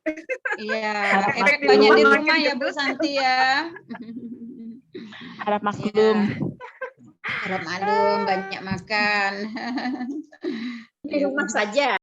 Iya. Harap Efek maklum. banyak di Makin rumah ya Bu gendut. Santi ya. Harap maklum. Harap maklum, banyak makan. Di rumah saja.